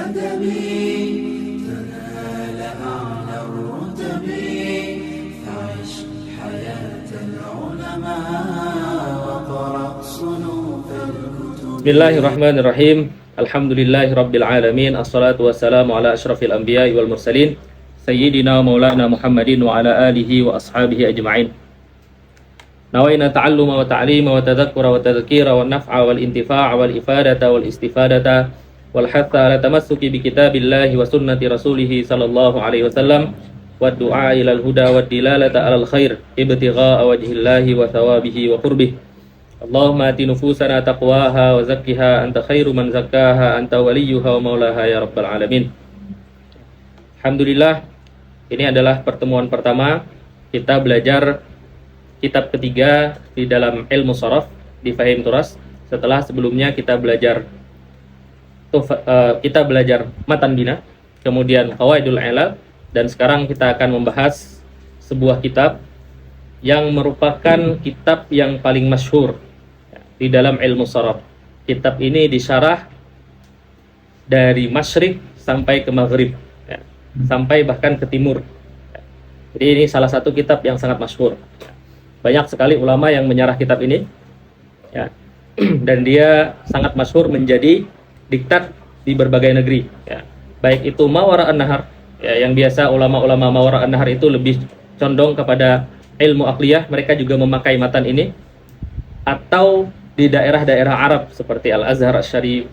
الأدب تنال أعلى الرتب فعش حياة العلماء وقرأ صنوف الكتب. Bismillahirrahmanirrahim. Alhamdulillahirabbil alamin. Assalatu wassalamu ala asyrafil anbiya'i wal mursalin sayyidina maulana Muhammadin wa ala alihi wa ashabihi ajma'in. Nawaina ta'alluma wa ta'lima wa tadhakkura wa tadhkira wa naf'a wal intifa'a wal ifadata wal istifadata wal hatha ala tamassuki bi kitabillahi wa sunnati rasulih sallallahu alaihi wasallam wa du'a ilal huda wa dilalata alal khair ibtigha'a wajhillahi wa thawabihi wa qurbih. Allahumma ati nufusana taqwaha wa zakkiha anta khairu man zakkaha anta waliyuha wa maulaha ya rabbal alamin. Alhamdulillah, ini adalah pertemuan pertama kita belajar kitab ketiga di dalam ilmu sharaf di Fahim Turas. Setelah sebelumnya kita belajar Matan Bina, kemudian Qawaidul Ilal, dan sekarang kita akan membahas sebuah kitab yang merupakan kitab yang paling masyhur di dalam ilmu sharaf. Kitab ini disyarah dari masyrik sampai ke maghrib, sampai bahkan ke timur. Jadi ini salah satu kitab yang sangat masyhur. Banyak sekali ulama yang menyarah kitab ini, dan dia sangat masyhur menjadi diktat di berbagai negeri. Baik itu Mawara an-Nahar, yang biasa ulama-ulama Mawara an-Nahar itu lebih condong kepada ilmu aqliyah, mereka juga memakai matan ini, atau di daerah-daerah Arab seperti Al-Azhar Asy-Syarif,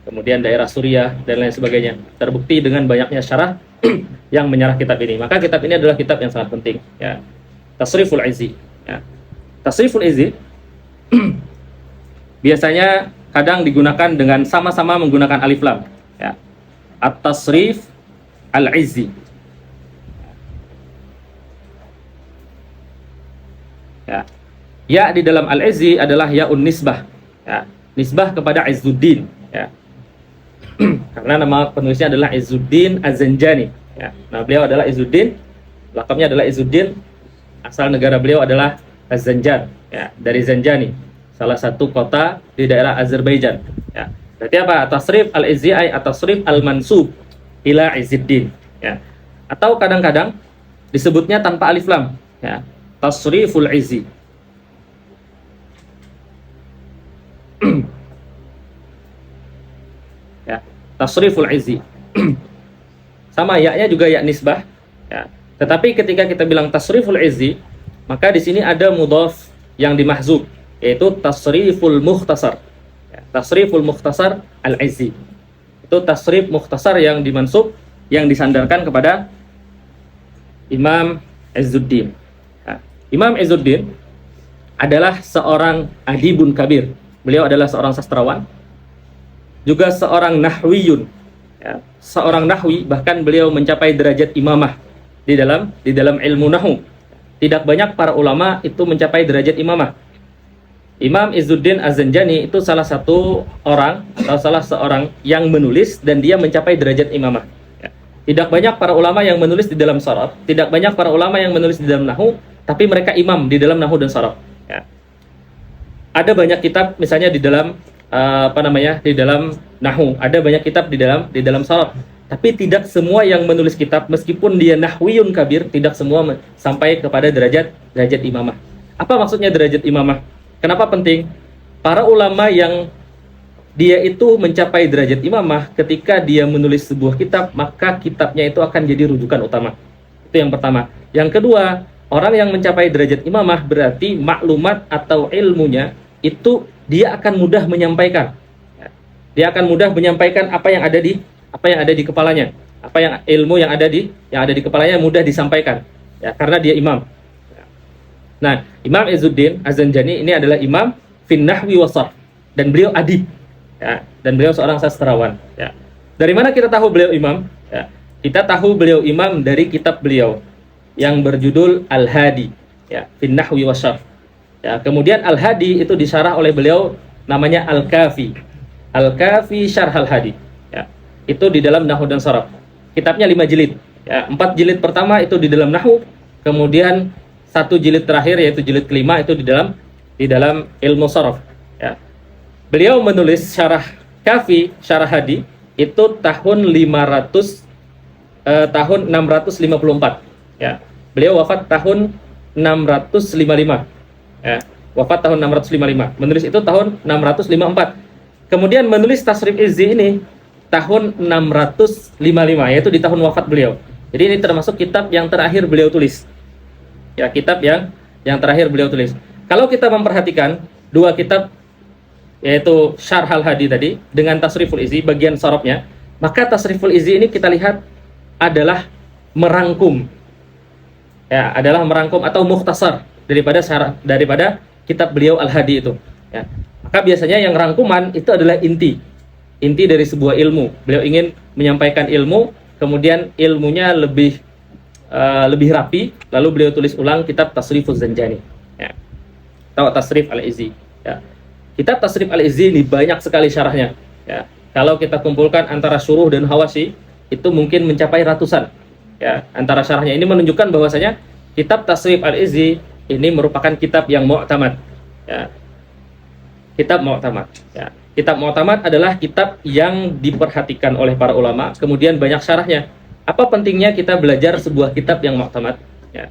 kemudian daerah Suriah dan lain sebagainya. Terbukti dengan banyaknya syarah yang menyarah kitab ini. Maka kitab ini adalah kitab yang sangat penting. Tasriful Izzi. Tasriful Izzi biasanya kadang digunakan dengan sama-sama menggunakan alif lam. At-Tasrif Al-Izzi. Ya di dalam Al-Izzi adalah ya'un nisbah. Nisbah kepada Izzuddin. Karena nama penulisnya adalah Izzuddin Az-Zanjani. Nah, beliau adalah Izzuddin, lakabnya adalah Izzuddin. Asal negara beliau adalah Az-Zanjan, dari Zanjani, salah satu kota di daerah Azerbaijan. Berarti apa? Tasrif Al-Izzi ay at-tasrif al-mansub ila Izzuddin. Atau kadang-kadang disebutnya tanpa alif lam. Tasriful Izzi. Tasriful Izzi. Sama ya-nya juga ya nisbah. Tetapi ketika kita bilang tasriful izzi, maka di sini ada mudhaf yang dimahzub, yaitu tasriful mukhtasar. Tasriful mukhtasar al-izzi. Itu tasrif mukhtasar yang dimansub, yang disandarkan kepada Imam Izzuddin. Imam Izzuddin adalah seorang adibun kabir. Beliau adalah seorang sastrawan, juga seorang nahwiyun. Seorang nahwi, bahkan beliau mencapai derajat imamah di dalam ilmu nahwu. Tidak banyak para ulama itu mencapai derajat imamah. Imam Izzuddin Az-Zanjani itu salah satu orang atau salah seorang yang menulis dan dia mencapai derajat imamah. Tidak banyak para ulama yang menulis di dalam sharaf, tidak banyak para ulama yang menulis di dalam nahwu, tapi mereka imam di dalam nahwu dan sharaf. Ada banyak kitab misalnya di dalam di dalam nahwu, ada banyak kitab di dalam sharaf. Tapi tidak semua yang menulis kitab, meskipun dia nahwiyun kabir, tidak semua sampai kepada derajat imamah. Apa maksudnya derajat imamah? Kenapa penting? Para ulama yang dia itu mencapai derajat imamah, ketika dia menulis sebuah kitab, maka kitabnya itu akan jadi rujukan utama. Itu yang pertama. Yang kedua, orang yang mencapai derajat imamah berarti maklumat atau ilmunya itu dia akan mudah menyampaikan. Dia akan mudah menyampaikan apa yang ada di kepalanya, ilmu yang ada di kepalanya mudah disampaikan, karena dia imam. Nah, Imam Izzuddin Az-Zanjani ini adalah imam fin nahwi wa sharf, dan beliau adib, dan beliau seorang sastrawan. Dari mana kita tahu beliau imam? Kita tahu beliau imam dari kitab beliau yang berjudul Al-Hadi, fin nahwi wa sharf. Kemudian Al-Hadi itu disyarah oleh beliau, namanya Al-Kafi Syarh Al-Hadi. Itu di dalam nahwu dan sharaf. Kitabnya 5 jilid. 4 jilid pertama itu di dalam nahwu, kemudian 1 jilid terakhir yaitu jilid kelima itu di dalam ilmu sharaf. Beliau menulis syarah Kafi, syarah Hadi itu tahun 654 ya. Beliau wafat tahun 655 ya. Wafat tahun 655. Menulis itu tahun 654. Kemudian menulis Tasrif Izzi ini tahun 655, yaitu di tahun wafat beliau. Jadi ini termasuk kitab yang terakhir beliau tulis. Ya, kitab yang terakhir beliau tulis. Kalau kita memperhatikan dua kitab, yaitu Syarh Al-Hadi tadi dengan Tasriful Izzi bagian sorobnya, maka Tasriful Izzi ini kita lihat adalah merangkum. Ya, adalah merangkum atau mukhtasar daripada kitab beliau Al-Hadi itu. Ya. Maka biasanya yang rangkuman itu adalah inti dari sebuah ilmu. Beliau ingin menyampaikan ilmu, kemudian ilmunya lebih rapi, lalu beliau tulis ulang kitab Tasrifuz Zanjani, ya, atau Tasrif Al-Izzi. Ya. Kitab Tasrif Al-Izzi ini banyak sekali syarahnya. Ya. Kalau kita kumpulkan antara syuruh dan hawashi, itu mungkin mencapai ratusan. Ya. Antara syarahnya ini menunjukkan bahwasanya kitab Tasrif Al-Izzi ini merupakan kitab yang mu'tamad. Ya. Kitab mu'tamad. Ya. Kitab mu'tamad adalah kitab yang diperhatikan oleh para ulama, kemudian banyak syarahnya. Apa pentingnya kita belajar sebuah kitab yang mu'tamad? Ya.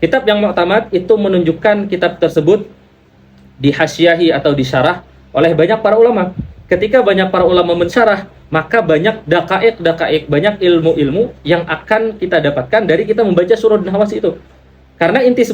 Kitab yang mu'tamad itu menunjukkan kitab tersebut dihasyiahi atau disyarah oleh banyak para ulama. Ketika banyak para ulama mensyarah, maka banyak dakaik, banyak ilmu-ilmu yang akan kita dapatkan dari kita membaca syuruh dan hawashi itu. Karena inti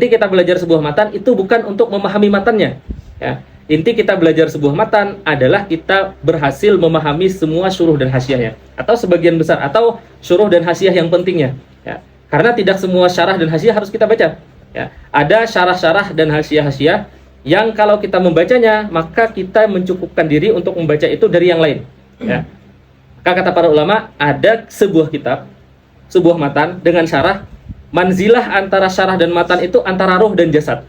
kita belajar sebuah matan itu bukan untuk memahami matannya. Ya. Inti kita belajar sebuah matan adalah kita berhasil memahami semua syuruh dan hasyiahnya, atau sebagian besar, atau syuruh dan hasyiah yang pentingnya. Ya. Karena tidak semua syarah dan hasyiah harus kita baca. Ya. Ada syarah-syarah dan hasyiah-hasyiah yang kalau kita membacanya, maka kita mencukupkan diri untuk membaca itu dari yang lain. Ya. Maka kata para ulama, ada sebuah kitab, sebuah matan dengan syarah, manzilah antara syarah dan matan itu antara ruh dan jasad.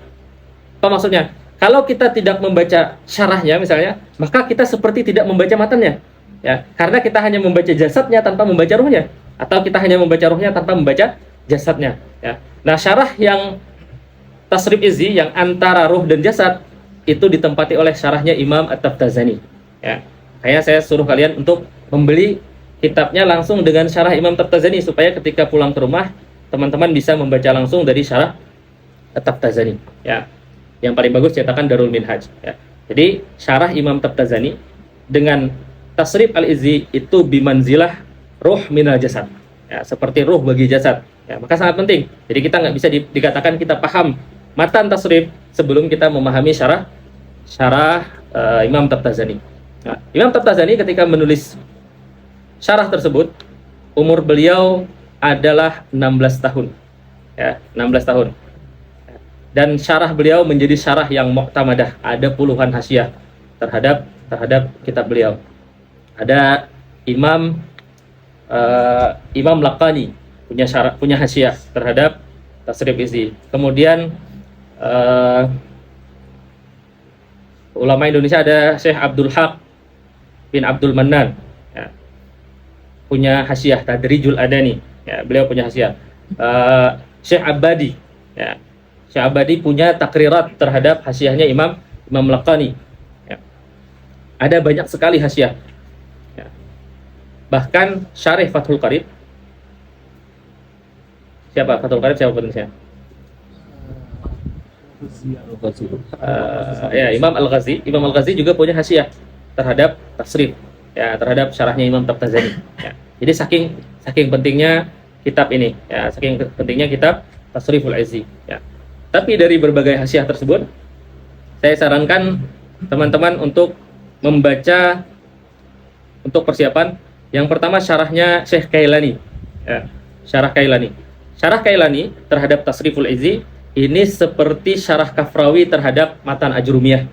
Apa maksudnya? Kalau kita tidak membaca syarahnya misalnya, maka kita seperti tidak membaca matannya. Ya, karena kita hanya membaca jasadnya tanpa membaca ruhnya, atau kita hanya membaca ruhnya tanpa membaca jasadnya. Ya. Nah, syarah yang Tasrif Izzi yang antara ruh dan jasad itu ditempati oleh syarahnya Imam At-Taftazani. Ya. Makanya saya suruh kalian untuk membeli kitabnya langsung dengan syarah Imam Taftazani supaya ketika pulang ke rumah teman-teman bisa membaca langsung dari syarah At-Taftazani. Ya. Yang paling bagus cetakan Darul Minhaj. Ya. Jadi syarah Imam Taftazani dengan Tasrif Al-Izzi itu bimanzilah ruh minal jasad. Ya, seperti ruh bagi jasad. Ya, maka sangat penting. Jadi kita nggak bisa dikatakan kita paham matan tasrif sebelum kita memahami syarah Imam Taftazani. Nah, Imam Taftazani ketika menulis syarah tersebut, umur beliau adalah 16 tahun. Ya, 16 tahun. Dan syarah beliau menjadi syarah yang mu'tamadah. Ada puluhan hasyiah terhadap kitab beliau. Ada Imam Laqani punya hasyiah terhadap Tasrif Izzi. Kemudian ulama Indonesia ada Syekh Abdul Haq bin Abdul Mannan, ya, punya hasyiah Tadrijul Adani. Ya, beliau punya hasyiah. Syekh Abadi, ya, Syekh Abadi punya takrirat terhadap hasyiahnya Imam Laqani. Ya. Ada banyak sekali hasyiah. Ya. Bahkan Syarih Fathul Qarib. Siapa Fathul Qarib? Siapa penulisnya? Ya, Imam Al-Ghazi juga punya hasyiah terhadap tasrif, ya, terhadap syarahnya Imam Taftazani. Ya. Jadi saking pentingnya kitab ini, ya, saking pentingnya kitab Tasriful Izzi. Ya. Tapi dari berbagai hasyiah tersebut, saya sarankan teman-teman untuk membaca untuk persiapan. Yang pertama syarahnya Syekh Kailani. Ya, syarah Kailani. Syarah Kailani terhadap Tasriful Izzi ini seperti syarah Kafrawi terhadap matan Ajrumiyah.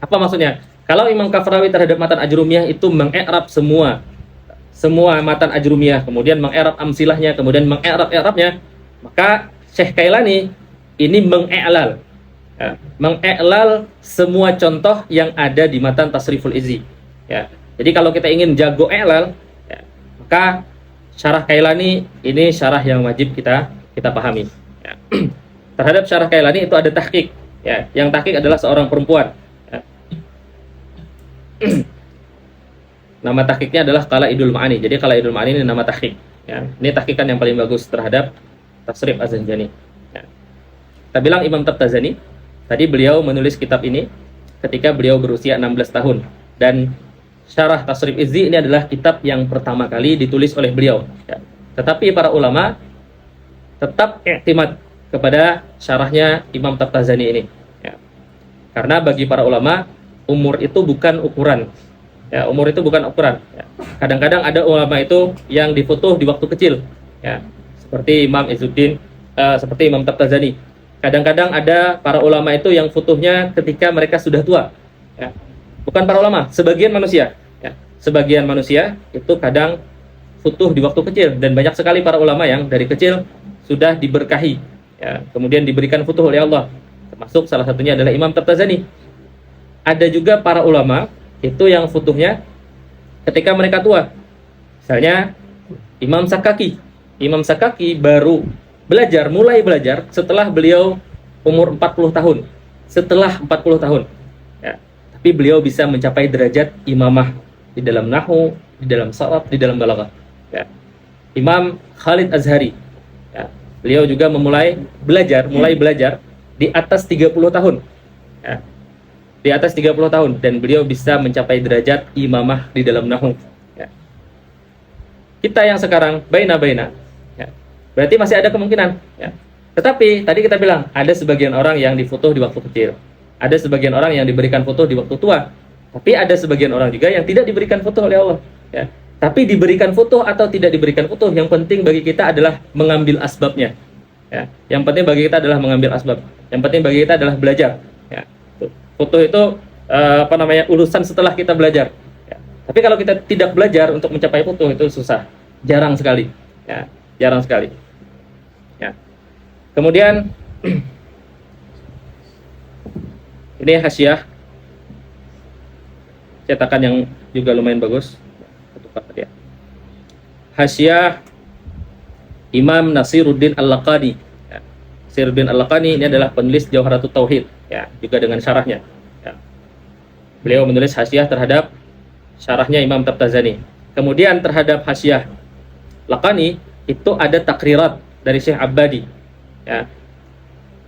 Apa maksudnya? Kalau Imam Kafrawi terhadap matan Ajrumiyah itu mengi'rab semua matan Ajrumiyah, kemudian mengi'rab amsilahnya, kemudian mengi'rab-i'rabnya, maka Syekh Kailani ini mengi'lal, ya, mengi'lal semua contoh yang ada di matan Tasriful Izzi. Ya. Jadi kalau kita ingin jago i'lal, ya, maka syarah Kailani ini syarah yang wajib kita pahami. Ya. Terhadap syarah Kailani itu ada tahqiq. Ya, yang tahqiq adalah seorang perempuan. Ya. Nama tahqiqnya adalah Qala'idul Ma'ani. Jadi Qala'idul Ma'ani ini nama tahqiq. Ya. Ini tahqiqan yang paling bagus terhadap Tasrif Az-Zanjani. Ya. Kita bilang Imam Tabtazani, tadi beliau menulis kitab ini ketika beliau berusia 16 tahun. Dan Syarah Tasrif Izzi ini adalah kitab yang pertama kali ditulis oleh beliau. Ya. Tetapi para ulama tetap i'timad kepada syarahnya Imam Tabtazani ini. Ya. Karena bagi para ulama, umur itu bukan ukuran. Ya, umur itu bukan ukuran. Ya. Kadang-kadang ada ulama itu yang difoto di waktu kecil, ya, seperti Imam Izzuddin, seperti Imam Tabtazani. Kadang-kadang ada para ulama itu yang fotonya ketika mereka sudah tua. Ya. Bukan para ulama, sebagian manusia. Ya. Sebagian manusia itu kadang foto di waktu kecil, dan banyak sekali para ulama yang dari kecil sudah diberkahi, ya, kemudian diberikan foto oleh Allah. Termasuk salah satunya adalah Imam Tabtazani. Ada juga para ulama itu yang futuhnya ketika mereka tua. Misalnya Imam Sakaki. Imam Sakaki baru mulai belajar setelah beliau umur 40 tahun. Setelah 40 tahun. Ya. Tapi beliau bisa mencapai derajat imamah di dalam nahwu, di dalam sharaf, di dalam balaghah. Ya. Imam Khalid Azhari. Ya. Beliau juga mulai belajar di atas 30 tahun. Ya. Di atas 30 tahun, dan beliau bisa mencapai derajat imamah di dalam nahwu. Ya. Kita yang sekarang baina, ya, berarti masih ada kemungkinan. Ya. Tetapi tadi kita bilang ada sebagian orang yang difoto di waktu kecil, ada sebagian orang yang diberikan foto di waktu tua, tapi ada sebagian orang juga yang tidak diberikan foto oleh Allah. Ya. Tapi diberikan foto atau tidak diberikan foto, yang penting bagi kita adalah mengambil asbabnya. Ya. Yang penting bagi kita adalah mengambil asbab. Yang penting bagi kita adalah belajar. Ya. Foto itu urusan setelah kita belajar. Ya. Tapi kalau kita tidak belajar untuk mencapai foto, itu susah, jarang sekali. Ya. Jarang sekali. Ya. Kemudian ini hasyiah cetakan yang juga lumayan bagus. Ya. Hasyiah Imam Nasiruddin Al-Laqani. Ya. Nasiruddin Al-Laqani ini adalah penulis Jawharatut Tauhid, ya, juga dengan syarahnya. Ya. Beliau menulis hasyiah terhadap syarahnya Imam Tabtazani. Kemudian terhadap hasyiah Laqani itu ada takrirat dari Syekh Abbadi. Ya.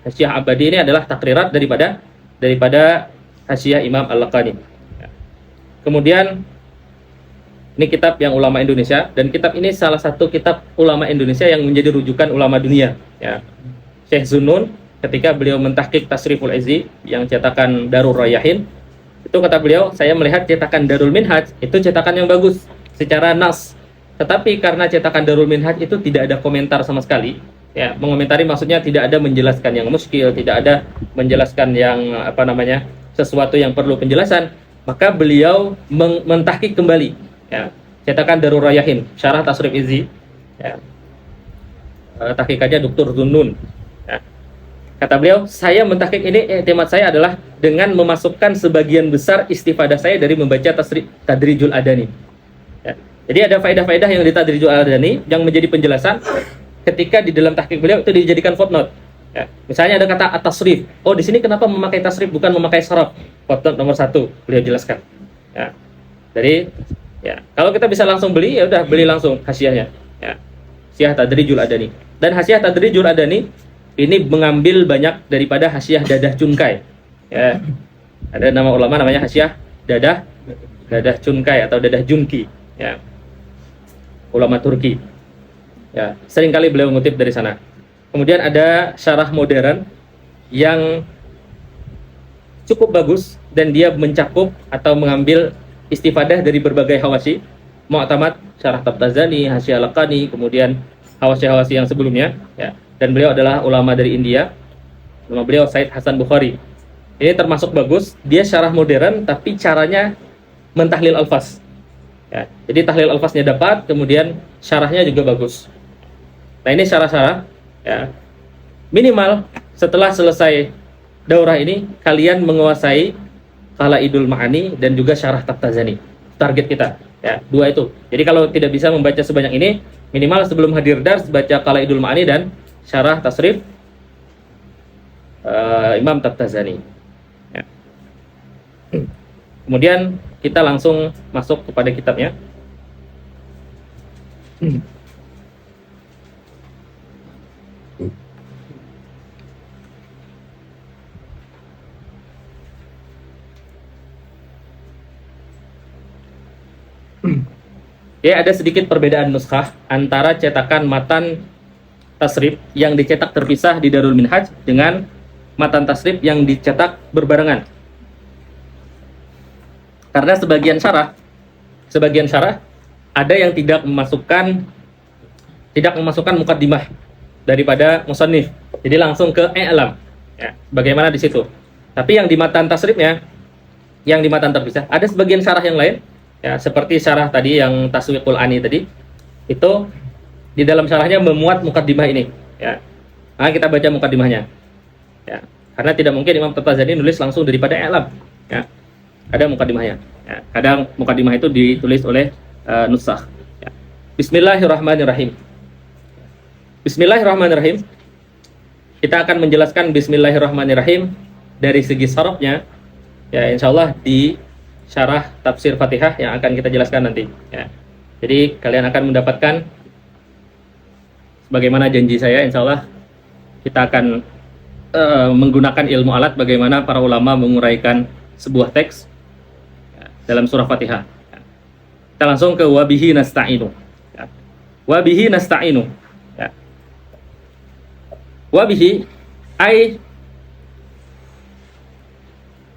Hasyiah Abbadi ini adalah takrirat daripada hasyiah Imam Al-Laqani. Ya. Kemudian ini kitab yang ulama Indonesia, dan kitab ini salah satu kitab ulama Indonesia yang menjadi rujukan ulama dunia. Ya. Syekh Zunnun ketika beliau mentahqiq Tasriful Izzi yang cetakan Darul Rayahin, itu kata beliau, saya melihat cetakan Darul Minhaj itu cetakan yang bagus secara nas. Tetapi karena cetakan Darul Minhaj itu tidak ada komentar sama sekali. Ya, mengomentari maksudnya tidak ada menjelaskan yang muskil, tidak ada menjelaskan yang sesuatu yang perlu penjelasan, maka beliau mentahqiq kembali, ya, cetakan Darul Rayahin, syarah Tasrif Izzi, ya. Tahqiqannya Dr. Zunnun. Ya. Kata beliau, saya mentahqiq ini, iktimat saya adalah dengan memasukkan sebagian besar istifadah saya dari membaca Tadrijul Adani. Ya. Jadi ada faedah-faedah yang di Tadrijul Adani yang menjadi penjelasan ketika di dalam tahqiq beliau itu dijadikan footnote. Ya. Misalnya ada kata at-tasrif. Oh, di sini kenapa memakai tasrif bukan memakai saraf? Footnote nomor 1 beliau jelaskan. Ya. Jadi, ya, kalau kita bisa langsung beli, ya udah beli langsung hasyiahnya. Ya. Hasyiah Tadrijul Adani. Dan hasyiah Tadrijul Adani ini mengambil banyak daripada hasyiah Dadah Cunkai. Ya. Ada nama ulama namanya hasyiah Dadah Cunkai atau Dadah Junki. Ya. Ulama Turki. Ya, seringkali beliau mengutip dari sana. Kemudian ada syarah modern yang cukup bagus dan dia mencakup atau mengambil istifadah dari berbagai hawashi, Mu'tamad, syarah Tabtazani, hasyiah Laqani, kemudian hawashi-hawashi yang sebelumnya, ya. Dan beliau adalah ulama dari India. Nama beliau Said Hasan Bukhari. Ini termasuk bagus, dia syarah modern tapi caranya mentahlil alfaz. Ya, jadi tahlil alfaznya dapat, kemudian syarahnya juga bagus. Nah, ini syarah-syarah, ya. Minimal setelah selesai daurah ini kalian menguasai Qala'idul Ma'ani dan juga syarah Tabtazani. Target kita, ya, 2 itu. Jadi kalau tidak bisa membaca sebanyak ini, minimal sebelum hadir dars baca Qala'idul Ma'ani dan syarah Tasrif Imam Tabtazani. Ya. Kemudian kita langsung masuk kepada kitabnya. Ya, ada sedikit perbedaan nuskhah antara cetakan matan tasrif yang dicetak terpisah di Darul Minhaj dengan matan tasrif yang dicetak berbarengan. Karena sebagian syarah ada yang tidak memasukkan mukaddimah daripada musannif. Jadi langsung ke i'lam. Ya, bagaimana di situ. Tapi yang di matan tasrifnya, yang di matan terpisah, ada sebagian syarah yang lain. Ya, seperti syarah tadi yang Taswiqul Ani tadi, itu di dalam syarahnya memuat mukaddimah ini. Ya, nah kita baca mukaddimahnya. Ya, karena tidak mungkin Imam Tabazani nulis langsung daripada i'lam. Ya, ada mukaddimahnya. Ya, kadang mukaddimah itu ditulis oleh nusakh. Ya. Bismillahirrahmanirrahim. Bismillahirrahmanirrahim. Kita akan menjelaskan Bismillahirrahmanirrahim dari segi sarafnya. Ya, insyaallah di syarah tafsir Fatihah yang akan kita jelaskan nanti. Ya. Jadi kalian akan mendapatkan, sebagaimana janji saya, insyaallah kita akan menggunakan ilmu alat bagaimana para ulama menguraikan sebuah teks ya, dalam surah Fatihah. Ya. Kita langsung ke wabihi nasta'inu. Ya. Wabihi nasta'inu. Ya. Wabihi ay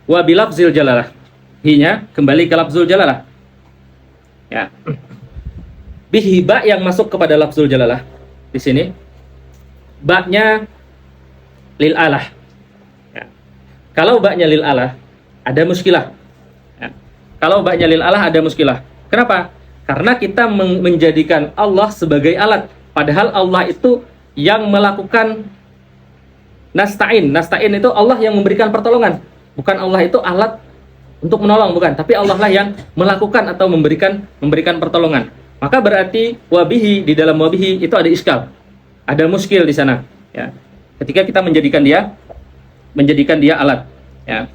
wabilafzil jalalah. Hinya kembali ke lafzul jalalah. Ya. Bihi ba yang masuk kepada lafzul jalalah di sini. Ba-nya lil alah. Ya. Kalau ba-nya lil alah ada muskilah. Ya. Kalau ba-nya lil alah ada muskilah. Kenapa? Karena kita menjadikan Allah sebagai alat. Padahal Allah itu yang melakukan nasta'in. Nasta'in itu Allah yang memberikan pertolongan. Bukan Allah itu alat untuk menolong, bukan, tapi Allah lah yang melakukan atau memberikan pertolongan. Maka berarti wabihi, di dalam wabihi itu ada iskal, ada muskil di sana. Ya. Ketika kita menjadikan dia alat. Ya.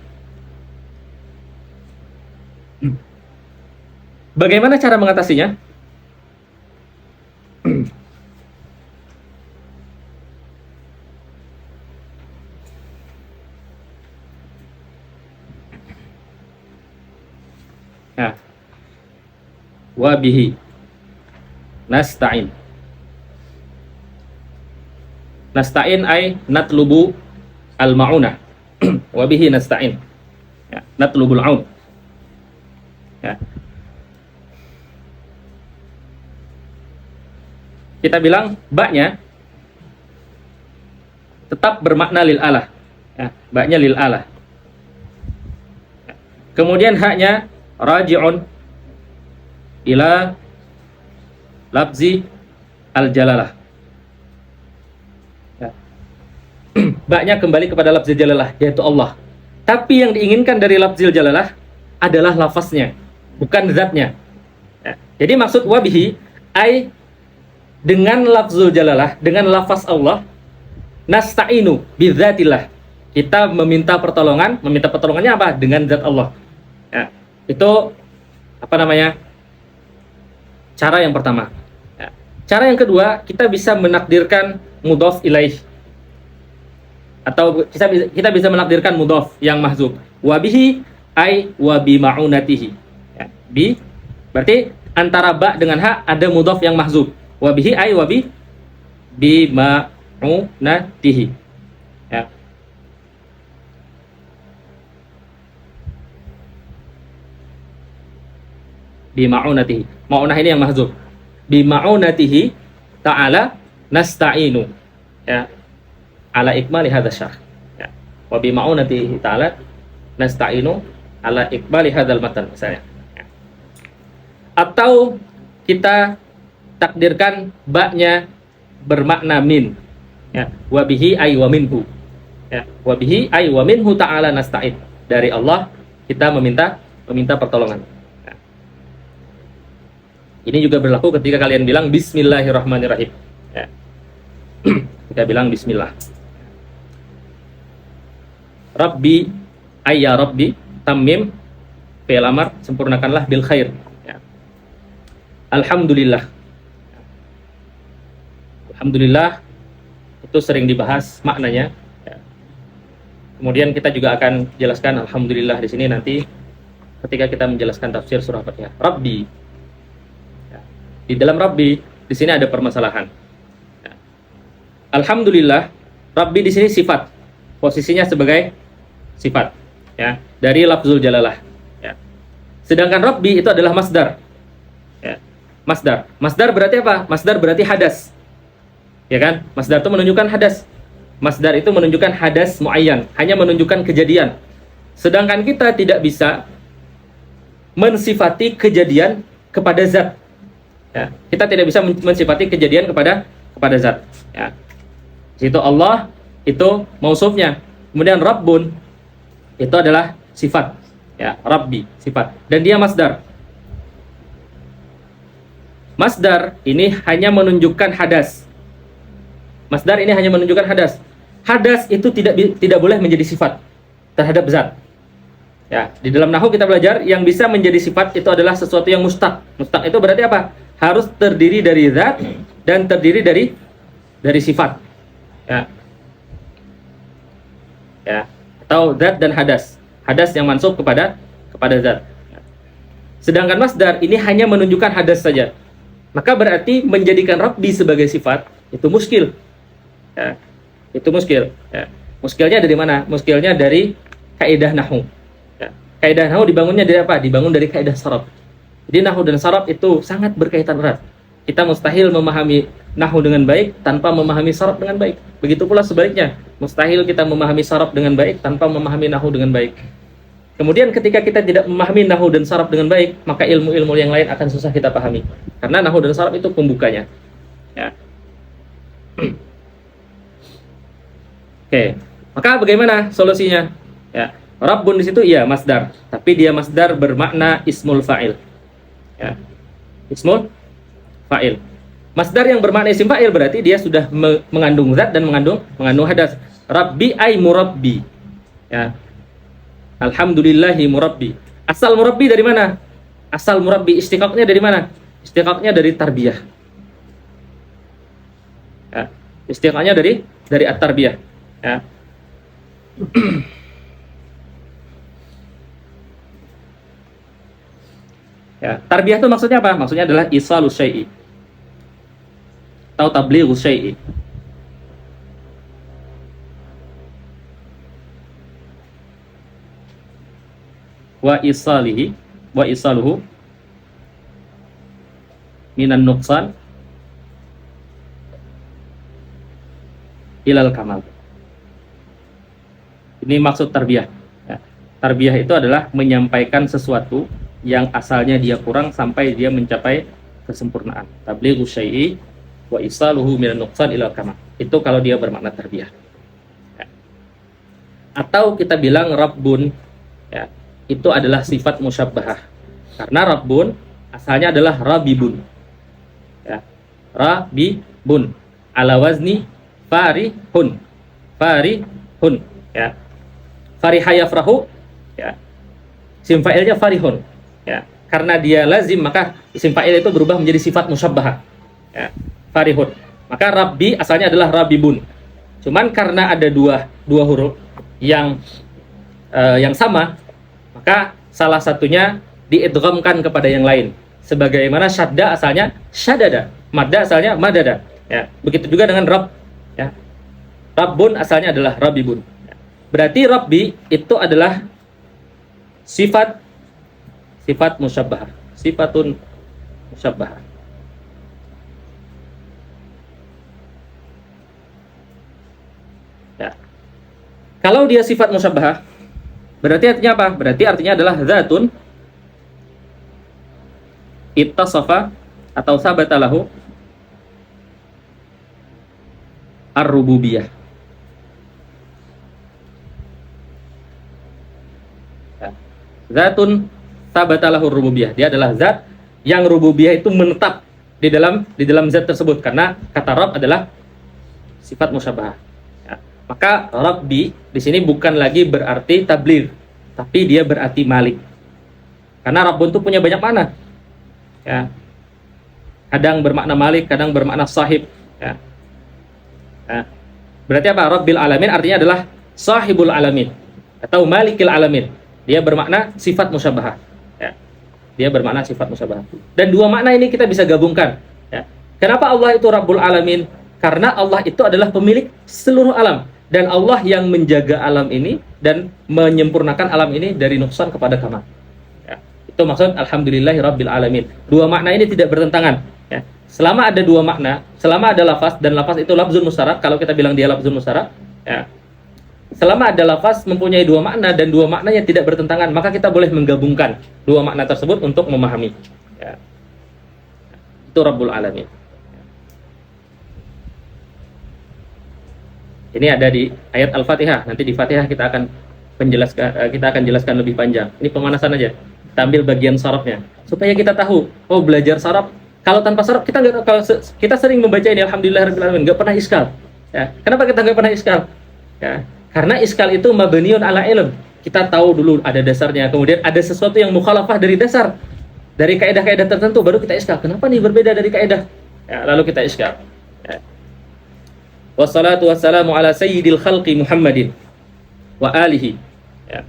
Bagaimana cara mengatasinya? Nah, wabihi nasta'in. Nasta'in ay natlubu al-ma'unah. Wabihi nasta'in. Ya, natlubul aun. Ya. Kita bilang ba-nya tetap bermakna lil alah. Ya, ba-nya lil alah. Ya. Kemudian haknya raji'un ila lafzi al-jalalah. Ya. Ba-nya kembali kepada lafzi jalalah, yaitu Allah. Tapi yang diinginkan dari lafzil jalalah adalah lafaznya, bukan zatnya. Ya. Jadi maksud wabihi ay dengan lafzul jalalah, dengan lafaz Allah, nasta'inu bizzatillah. Kita meminta pertolongannya apa? Dengan zat Allah. Ya. Itu cara yang pertama. Ya. Cara yang kedua, kita bisa menakdirkan mudhof ilaih, atau kita bisa menakdirkan mudhof yang mahzub. Wabihi ay wabi ma'unatihi. Ya. Bi berarti antara ba dengan ha ada mudhof yang mahzub. Wabihi ay wabi bi ma'unatihi. Ya. Bima'unatihi. Ma'unah ini yang mahzub. Bima'unatihi ta'ala nasta'inu. Ya. Ala ikmali hadzal syarh. Ya. Wa bima'unatihi ta'ala nasta'inu ala ikmali hadzal matan misalnya. Ya. Atau kita takdirkan ba-nya bermakna min. Ya. Wa bihi ay wa minhu. Ya. Wa bihi ay wa minhu ta'ala nasta'in. Dari Allah kita meminta pertolongan. Ini juga berlaku ketika kalian bilang Bismillahirrahmanirrahim. Ya. Kita bilang Bismillah. Rabbi ayya Rabbi tamim fi'il amar, sempurnakanlah bil khair. Ya. Alhamdulillah. Alhamdulillah itu sering dibahas maknanya. Ya. Kemudian kita juga akan jelaskan alhamdulillah di sini nanti ketika kita menjelaskan tafsir surah Fatihah. Rabbi. Ya. Di dalam Rabbi di sini ada permasalahan. Ya. Alhamdulillah, Rabbi di sini sifat. Posisinya sebagai sifat, ya, dari lafzul jalalah. Ya. Sedangkan Rabbi itu adalah masdar. Ya. Masdar. Masdar berarti apa? Masdar berarti hadas. Ya kan? Masdar itu menunjukkan hadas. Masdar itu menunjukkan hadas muayyan, hanya menunjukkan kejadian. Sedangkan kita tidak bisa mensifati kejadian kepada zat. Ya. Kita tidak bisa mensifati kejadian kepada zat. Ya. Itu Allah itu mausufnya. Kemudian Rabbun itu adalah sifat. Ya, Rabbi sifat. Dan dia masdar. Masdar ini hanya menunjukkan hadas. Masdar ini hanya menunjukkan hadas. Hadas itu tidak boleh menjadi sifat terhadap zat. Ya, di dalam nahwu kita belajar yang bisa menjadi sifat itu adalah sesuatu yang mustaq. Mustaq itu berarti apa? Harus terdiri dari zat dan terdiri dari sifat. Ya. Ya, atau zat dan hadas. Hadas yang mansub kepada zat. Ya. Sedangkan masdar ini hanya menunjukkan hadas saja. Maka berarti menjadikan Rabbi sebagai sifat itu muskil. Ya. Itu muskil. Ya. Muskilnya dari mana? Muskilnya dari kaidah nahwu. Ya. Kaidah nahwu dibangunnya dari apa? Dibangun dari kaidah saraf. Jadi nahwu dan saraf itu sangat berkaitan erat. Kita mustahil memahami nahwu dengan baik tanpa memahami saraf dengan baik. Begitu pula sebaliknya, mustahil kita memahami saraf dengan baik tanpa memahami nahwu dengan baik. Kemudian ketika kita tidak memahami nahwu dan saraf dengan baik, maka ilmu-ilmu yang lain akan susah kita pahami. Karena nahwu dan saraf itu pembukanya. Ya. Oke, maka bagaimana solusinya? Ya, Rabbun di situ iya masdar, tapi dia masdar bermakna ismul fa'il. Ya. Ismul fa'il. Masdar yang bermakna isim fa'il berarti dia sudah mengandung zat dan mengandung hadas. Rabbi ay murabbi. Ya. Alhamdulillahi murabbi. Asal murabbi dari mana? Asal murabbi istiqaqnya dari mana? Istiqaqnya dari tarbiyah. Ya. Istiqaqnya dari at-tarbiyah. Ya. Ya, tarbiyah itu maksudnya apa? Maksudnya adalah isalus syai'i atau tablighu syai'i. Wa isaluhu minan nuqsan ilal kamal. Ini maksud tarbiyah. Ya. Tarbiyah itu adalah menyampaikan sesuatu yang asalnya dia kurang sampai dia mencapai kesempurnaan. Tablighu syai'i wa isaluhu minan nuqsan ilal kamal. Itu kalau dia bermakna tarbiyah. Ya. Atau kita bilang Rabbun, ya, itu adalah sifat musyabbahah. Karena Rabbun asalnya adalah Rabibun. Ya. Rabibun ala wazni farihun. Farihun, ya. Fariha yafrahu, ya. Isim fa'ilnya farihun, ya. Karena dia lazim maka isim fa'il itu berubah menjadi sifat musyabbahah, ya. Farihun. Maka Rabbi asalnya adalah Rabibun. Cuman karena ada dua huruf yang sama, maka salah satunya diidghamkan kepada yang lain. Sebagaimana syadda asalnya syadada, madda asalnya madada, ya. Begitu juga dengan Rabb, ya. Rabbun asalnya adalah Rabibun. Berarti Rabbi itu adalah sifat musyabbahah, sifatun musyabbahah. Ya. Kalau dia sifat musyabbahah, berarti artinya apa? Berarti artinya adalah dzatun ittasafa atau sabata lahu ar-rububiyah. Zatun sabata lahu rububiyah. Dia adalah zat yang rububiyah itu menetap di dalam zat tersebut karena kata Rabb adalah sifat musyabbahah. Ya. Maka Rabbi di sini bukan lagi berarti tabligh, tapi dia berarti Malik. Karena Rabbun itu punya banyak makna. Ya. Kadang bermakna Malik, kadang bermakna Sahib. Ya. Ya. Berarti apa? Rabbil Alamin artinya adalah Sahibul Alamin atau Malikil Alamin. Dia bermakna sifat musyabahah. Ya. Dia bermakna sifat musyabahah. Dan dua makna ini kita bisa gabungkan. Ya. Kenapa Allah itu Rabbul Alamin? Karena Allah itu adalah pemilik seluruh alam. Dan Allah yang menjaga alam ini dan menyempurnakan alam ini dari nuksan kepada kamal. Ya. Itu maksud Alhamdulillahi Rabbil Alamin. Dua makna ini tidak bertentangan. Ya. Selama ada dua makna, selama ada lafaz, dan lafaz itu lafzun musyarak, kalau kita bilang dia lafzun musyarak, ya. Selama ada lafaz mempunyai dua makna dan dua maknanya tidak bertentangan, maka kita boleh menggabungkan dua makna tersebut untuk memahami. Ya. Itu Rabbul Alamin. Ini ada di ayat Al-Fatihah. Nanti di Fatihah kita akan jelaskan lebih panjang. Ini pemanasan aja. Kita ambil bagian sarafnya supaya kita tahu. Oh, belajar saraf. Kalau tanpa saraf kita nggak. Kalau kita sering membaca ini Alhamdulillahirabbil alamin, nggak pernah iskal. Ya. Kenapa kita nggak pernah iskal? Ya. Karena iskal itu mabniun ala ilm. Kita tahu dulu ada dasarnya. Kemudian ada sesuatu yang mukhalafah dari dasar, dari kaidah-kaidah tertentu, baru kita iskal. Kenapa nih berbeda dari kaidah? Ya, lalu kita iskal. Ya. Wassalatu wassalamu ala sayyidil khalqi Muhammadin wa alihi. Ya.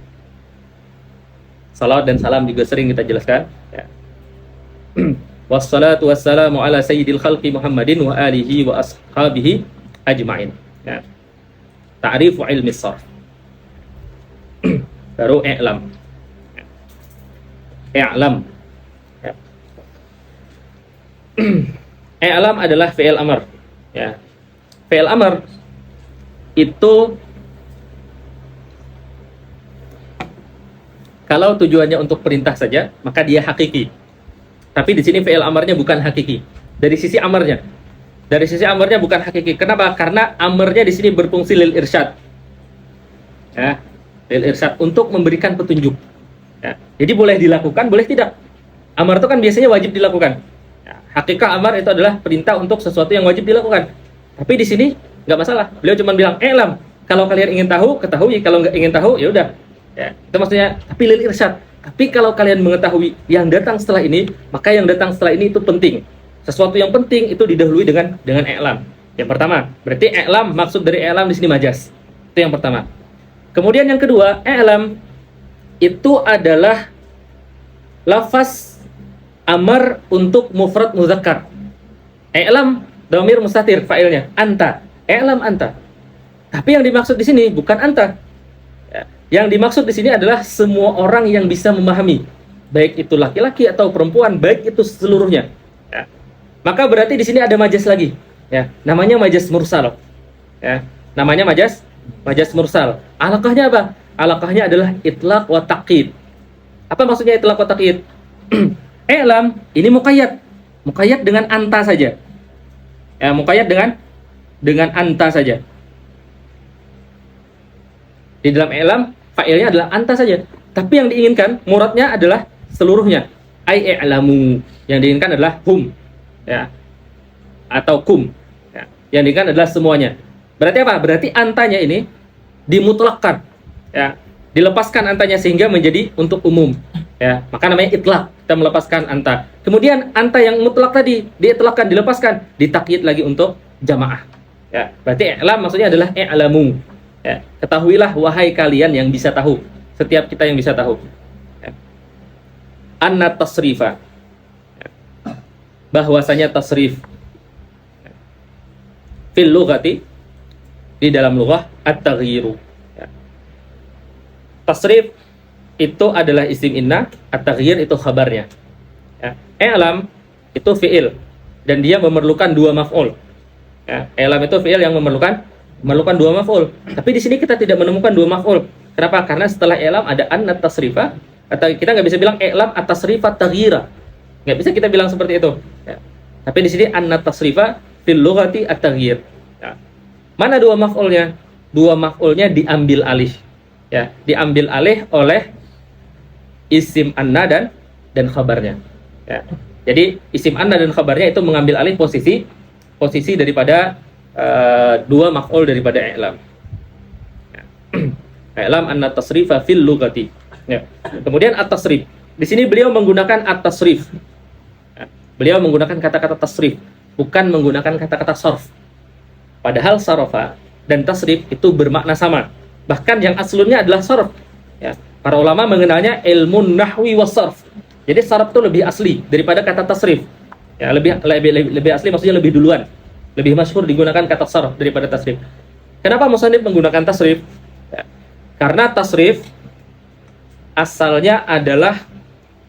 Salawat dan salam juga sering kita jelaskan. Ya. Wassalatu wassalamu ala sayyidil khalqi Muhammadin wa alihi wa ashabihi ajma'in. Ya. Ta'rifu ilmi sarf. Baru i'lam. I'lam. Ya. I'lam adalah fi'il amr. Ya. Fi'il amr itu kalau tujuannya untuk perintah saja, maka dia hakiki. Tapi di sini fi'il amarnya bukan hakiki. Dari sisi amarnya. Dari sisi amarnya bukan hakiki. Kenapa? Karena amarnya di sini berfungsi lil irsyad. Ya, lil irsyad untuk memberikan petunjuk. Ya, jadi boleh dilakukan, boleh tidak. Amar itu kan biasanya wajib dilakukan. Ya, hakikah amar itu adalah perintah untuk sesuatu yang wajib dilakukan. Tapi di sini nggak masalah. Beliau cuma bilang, "I'lam." Kalau kalian ingin tahu, ketahui. Kalau nggak ingin tahu, ya udah. Ya, itu maksudnya. Tapi lil irsyad. Tapi kalau kalian mengetahui yang datang setelah ini, maka yang datang setelah ini itu penting. Sesuatu yang penting itu didahului dengan i'lam. Yang pertama, berarti i'lam, maksud dari i'lam di sini majas. Itu yang pertama. Kemudian yang kedua, i'lam itu adalah lafaz amar untuk mufrad muzakkar. I'lam dhamir mustatir fa'ilnya anta. I'lam anta. Tapi yang dimaksud di sini bukan anta. Yang dimaksud di sini adalah semua orang yang bisa memahami, baik itu laki-laki atau perempuan, baik itu seluruhnya. Ya. Maka berarti di sini ada majas lagi. Ya, namanya majas mursal. Ya, namanya majas mursal. Alaqahnya apa? Alaqahnya adalah itlaq wa taqyid. Apa maksudnya itlaq wa taqyid? I'lam ini muqayyad. Muqayyad dengan anta saja. Ya, muqayyad dengan anta saja. Di dalam i'lam fa'ilnya adalah anta saja. Tapi yang diinginkan muradnya adalah seluruhnya. Ai i'lamu. Yang diinginkan adalah hum. Ya. Atau kum. Ya. Yang diinginkan adalah semuanya. Berarti apa? Berarti antanya ini dimutlakkan. Ya. Dilepaskan antanya sehingga menjadi untuk umum. Ya. Maka namanya itlaq. Kita melepaskan anta. Kemudian anta yang mutlak tadi diitlaqkan, dilepaskan, ditakyid lagi untuk jamaah. Ya. Berarti i'lam maksudnya adalah i'lamu. Ya, ketahuilah wahai kalian yang bisa tahu. Setiap kita yang bisa tahu. Ya. Anna tasrifa. Ya. Bahwasanya tasrif. Ya. Fil lughati, di dalam lughah at-taghyiru. Ya. Tasrif itu adalah isim inna, at-taghyir itu khabarnya. Ya. I'lam itu fi'il dan dia memerlukan dua maf'ul. Ya. I'lam itu fi'il yang memerlukan dua maf'ul. Tapi di sini kita tidak menemukan dua maf'ul. Kenapa? Karena setelah i'lam ada an tasrifa, atau kita nggak bisa bilang i'lam at-tasrifa taghyira. Nggak bisa kita bilang seperti itu. Ya. Tapi di sini an tasrifa fil lughati at-taghyir. Ya. Mana dua maf'ulnya? Dua maf'ulnya diambil alih. Ya, diambil alih oleh isim anna dan khabarnya. Ya. Jadi isim anna dan khabarnya itu mengambil alih posisi daripada dua maf'ul daripada i'lam. I'lam anna tasrifa fil lughati. Ya. Kemudian at-tasrif. Di sini beliau menggunakan at-tasrif. Ya, beliau menggunakan kata-kata tasrif, bukan menggunakan kata-kata sarf. Padahal sarafa dan tasrif itu bermakna sama. Bahkan yang aslunya adalah sarf. Ya, para ulama mengenalnya ilmu nahwi was sarf. Jadi sarf itu lebih asli daripada kata tasrif. Ya, lebih asli maksudnya lebih duluan. Lebih masyhur digunakan kata sarf daripada tasrif. Kenapa musannif menggunakan tasrif? Ya, karena tasrif asalnya adalah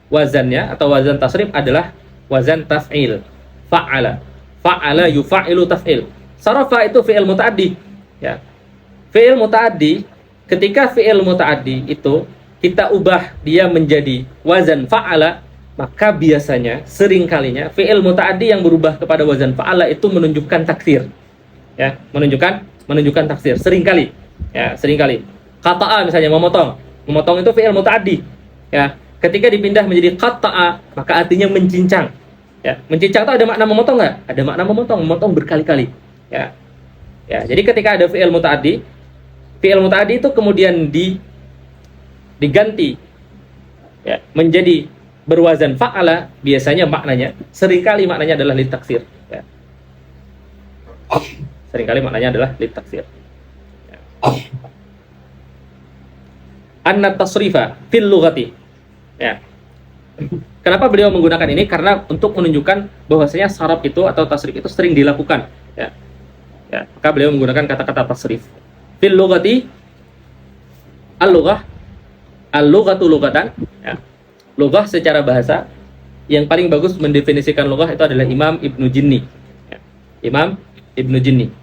wazannya atau wazan tasrif adalah wazan taf'il. Fa'ala. Fa'ala yufa'ilu taf'il. Sarafa itu fi'il muta'addi. Ya. Fi'il muta'addi, ketika fi'il muta'addi itu kita ubah dia menjadi wazan fa'ala, maka biasanya seringkalinya fi'il muta'addi yang berubah kepada wazan fa'ala itu menunjukkan taksir. Ya, menunjukkan taksir seringkali. Ya, seringkali. Qata'a misalnya memotong. Memotong itu fi'il muta'addi. Ya, ketika dipindah menjadi qata'a, maka artinya mencincang. Ya, mencincang itu ada makna memotong nggak? Ada makna memotong, memotong berkali-kali. Ya. Ya, jadi ketika ada fi'il muta'addi itu kemudian diganti ya, menjadi berwazan fa'ala, biasanya maknanya seringkali maknanya adalah litaksir. Ya. Seringkali maknanya adalah litaksir. Ya. Anna tasrifa fil lughati. Ya. Kenapa beliau menggunakan ini? Karena untuk menunjukkan bahwasanya saraf itu atau tasrif itu sering dilakukan. Ya. Ya, maka beliau menggunakan kata-kata tasrif. Fil lughati, al-lughah, al-lughatu lughatan. Ya. Lughah secara bahasa, yang paling bagus mendefinisikan lughah itu adalah Imam Ibnu Jinni. Ya. Imam Ibnu Jinni.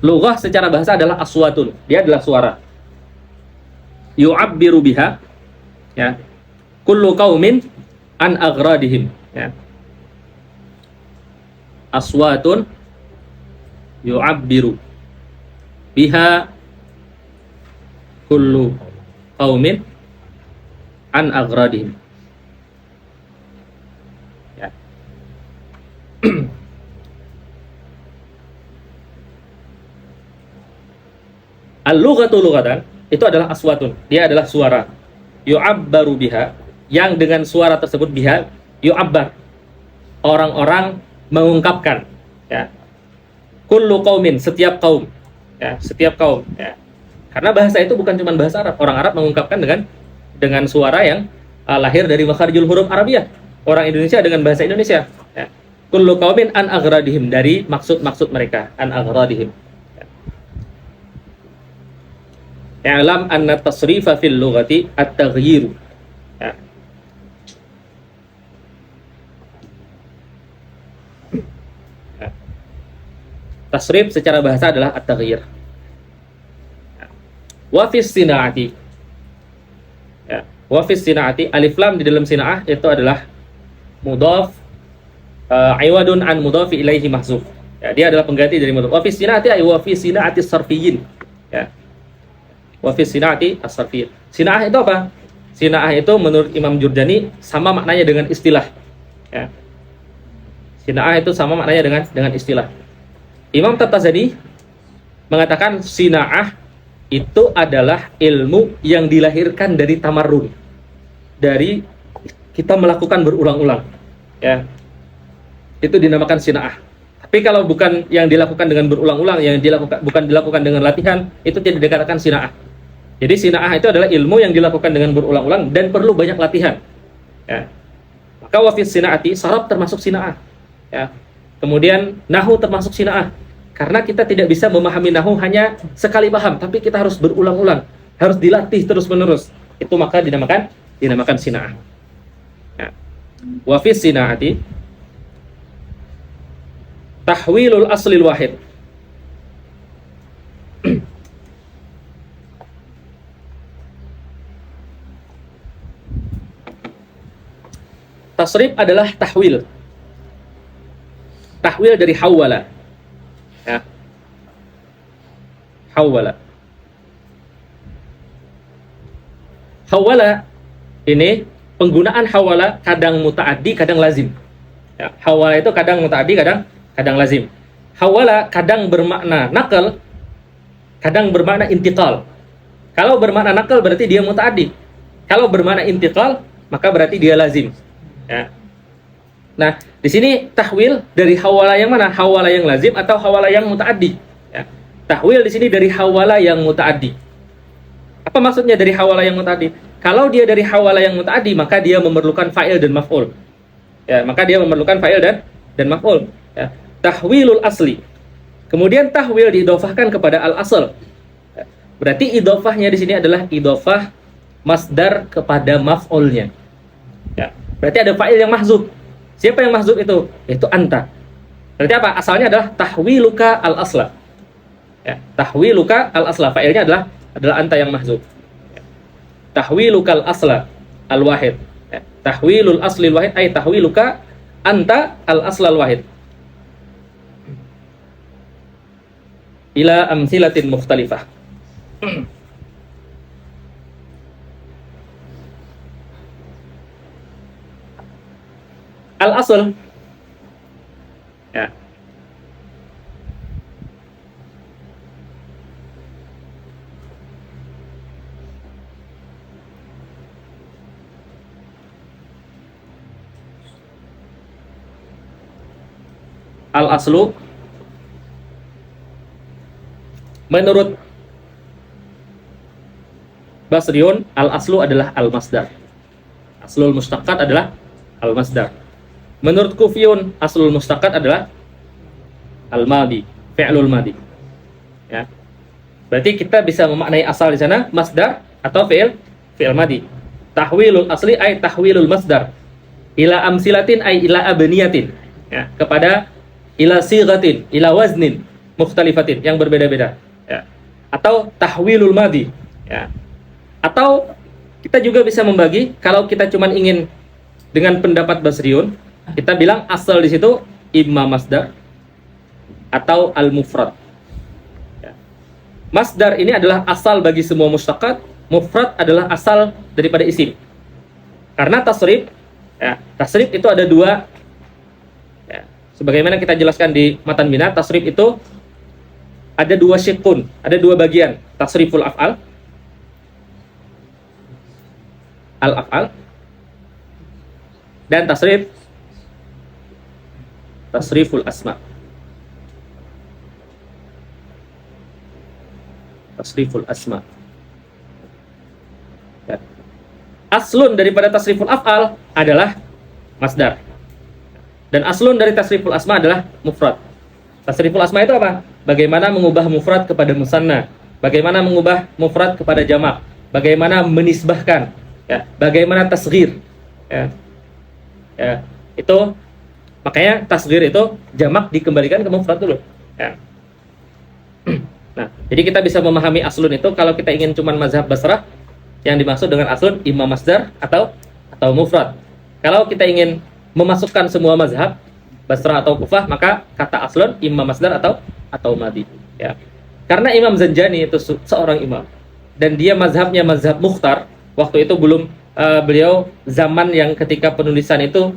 Lughah secara bahasa adalah aswatun. Dia adalah suara. Yu'abbiru biha, ya, kullu qaumin an aghradihim. Ya. Aswatun yu'abbiru biha kullu qaumin an aghradihim. Ya. Al-lughatu lughatan itu adalah aswatun. Dia adalah suara. Yu'abbaru biha, yang dengan suara tersebut biha yu'abbar. Orang-orang mengungkapkan, ya, kullu qaumin, setiap kaum, ya, setiap kaum, ya. Karena bahasa itu bukan cuma bahasa Arab. Orang Arab mengungkapkan dengan suara yang lahir dari makharijul huruf Arabiyah. Orang Indonesia dengan bahasa Indonesia, ya. Kullu qaumin an aghradihim, dari maksud-maksud mereka, an aghradihim. I'lam anna tasrifa fil lughati at-taghyiru. Ya. Tasrif secara bahasa adalah at-taghyir. Wa fis sinaati. Ya, wa fis sinaati, alif lam di dalam sinaah itu adalah mudhaf iwadun an mudhafi ilaihi mahzuf. Ya, dia adalah pengganti dari mudhaf. Wa fis sinaati ay wa fis sinaati sarfiyyin. Ya. Wa fis sinaati as-sarfiyyin. Sinaah itu apa? Sinaah itu menurut Imam Jurjani sama maknanya dengan istilah. Ya. Sinaah itu sama maknanya dengan istilah. Imam Tat-Tazani mengatakan sinaah itu adalah ilmu yang dilahirkan dari tamarrun, dari kita melakukan berulang-ulang, ya, itu dinamakan sinaah. Tapi kalau bukan yang dilakukan dengan berulang-ulang, yang bukan dilakukan dengan latihan, itu tidak dikatakan sinaah. Jadi sinaah itu adalah ilmu yang dilakukan dengan berulang-ulang dan perlu banyak latihan, ya. Maka wafis sinaati, saraf termasuk sinaah, ya. Kemudian nahu termasuk sinaah. Karena kita tidak bisa memahami nahu hanya sekali paham, tapi kita harus berulang-ulang, harus dilatih terus-menerus. Itu maka dinamakan sinaah. Ya. Wa fi sinaati tahwilul aslil wahid. Tasrif adalah tahwil. Tahwil dari hawala. Ya. Hawala. Hawala ini, penggunaan hawala kadang muta'addi, kadang lazim. Ya, hawala itu kadang muta'addi, kadang lazim. Hawala kadang bermakna naqal, kadang bermakna intiqal. Kalau bermakna nakal berarti dia muta'addi. Kalau bermakna intiqal maka berarti dia lazim. Ya. Nah, di sini tahwil dari hawala yang mana? Hawala yang lazim atau hawala yang muta'addi? Ya. Tahwil di sini dari hawala yang muta'addi. Apa maksudnya dari hawala yang muta'addi? Kalau dia dari hawala yang muta'addi, maka dia memerlukan fa'il dan maf'ul. Ya, maka dia memerlukan fa'il dan maf'ul. Ya. Tahwilul asli. Kemudian tahwil diidhofahkan kepada al-asl. Ya. Berarti idhofahnya di sini adalah idhofah masdar kepada maf'ulnya. Ya. Berarti ada fa'il yang mahzuf. Siapa yang mahzuf itu? Itu anta. Berarti apa? Asalnya adalah tahwiluka al-asla. Ya, tahwiluka al-asla. Fa'ilnya adalah anta yang mahzuf. Ya. Tahwiluka al-asla al-wahid. Ya. Tahwilul asli al-wahid ay tahwiluka anta al-asla al-wahid. Ila amsilatin mukhtalifah. Al-asl, ya, al-aslu menurut Basriun, al-aslu adalah al-masdar. Aslul mustaqqat adalah al-masdar. Menurut Kufiyun, aslul mustaqqat adalah al-madi, fi'lul madi. Ya. Berarti kita bisa memaknai asal di sana masdar atau fi'il madi. Tahwilul asli ay tahwilul masdar. Ila amsilatin ay ila abniyatin. Ya, kepada ila sighatin, ila waznin mukhtalifatin yang berbeda-beda. Ya. Atau tahwilul madi. Ya. Atau kita juga bisa membagi kalau kita cuma ingin dengan pendapat Basriun, kita bilang asal di situ imma masdar atau al-mufrad. Ya. Masdar ini adalah asal bagi semua mustaqqat, mufrad adalah asal daripada isim. Karena tasrif, ya, tasrif itu ada dua. Ya, sebagaimana kita jelaskan di matan bina, tasrif itu ada dua syiqqun, ada dua bagian. Tasriful af'al, al-af'al, dan tasriful asma. Tasriful asma. Ya. Aslun daripada tasriful af'al adalah masdar. Dan aslun dari tasriful asma adalah mufrad. Tasriful asma itu apa? Bagaimana mengubah mufrad kepada musanna, bagaimana mengubah mufrad kepada jamak, bagaimana menisbahkan, ya, bagaimana tasghir. Ya. Ya, itu makanya tasghir itu jamak dikembalikan ke mufrad dulu. Ya. Nah, jadi kita bisa memahami aslun itu kalau kita ingin cuman mazhab Basrah, yang dimaksud dengan aslun imma masdar atau mufrad. Kalau kita ingin memasukkan semua mazhab Basrah atau Kufah, maka kata aslun imma masdar atau madi. Ya. Karena Imam Zanjani itu seorang imam dan dia mazhabnya mazhab mukhtar. Waktu itu belum beliau zaman yang ketika penulisan itu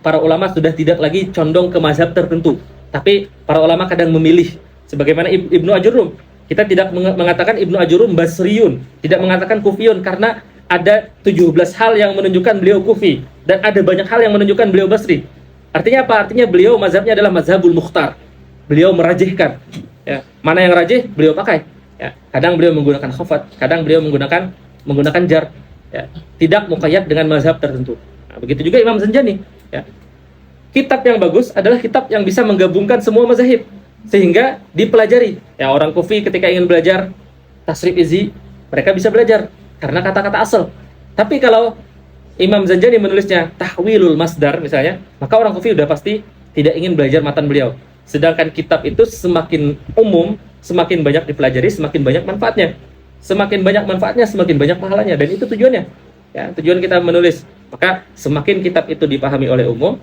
para ulama sudah tidak lagi condong ke mazhab tertentu, tapi para ulama kadang memilih. Sebagaimana Ibnu Ajurum, kita tidak mengatakan Ibnu Ajurum Basriyun, tidak mengatakan Kufiyun, karena ada 17 hal yang menunjukkan beliau Kufi dan ada banyak hal yang menunjukkan beliau Basri. Artinya apa? Artinya beliau mazhabnya adalah mazhabul mukhtar. Beliau merajihkan, ya, mana yang rajih beliau pakai. Ya. Kadang beliau menggunakan khafat, kadang beliau menggunakan jar. Ya, tidak muqayyad dengan mazhab tertentu. Nah, begitu juga Imam Zanjani. Ya. Kitab yang bagus adalah kitab yang bisa menggabungkan semua mazahib sehingga dipelajari. Ya, orang Kufi ketika ingin belajar tasrif izi, mereka bisa belajar karena kata-kata asal. Tapi kalau Imam Zanjani menulisnya tahwilul masdar misalnya, maka orang Kufi udah pasti tidak ingin belajar matan beliau. Sedangkan kitab itu semakin umum, semakin banyak dipelajari, semakin banyak manfaatnya. Semakin banyak manfaatnya, semakin banyak pahalanya, dan itu tujuannya. Ya, tujuan kita menulis. Maka semakin kitab itu dipahami oleh umum.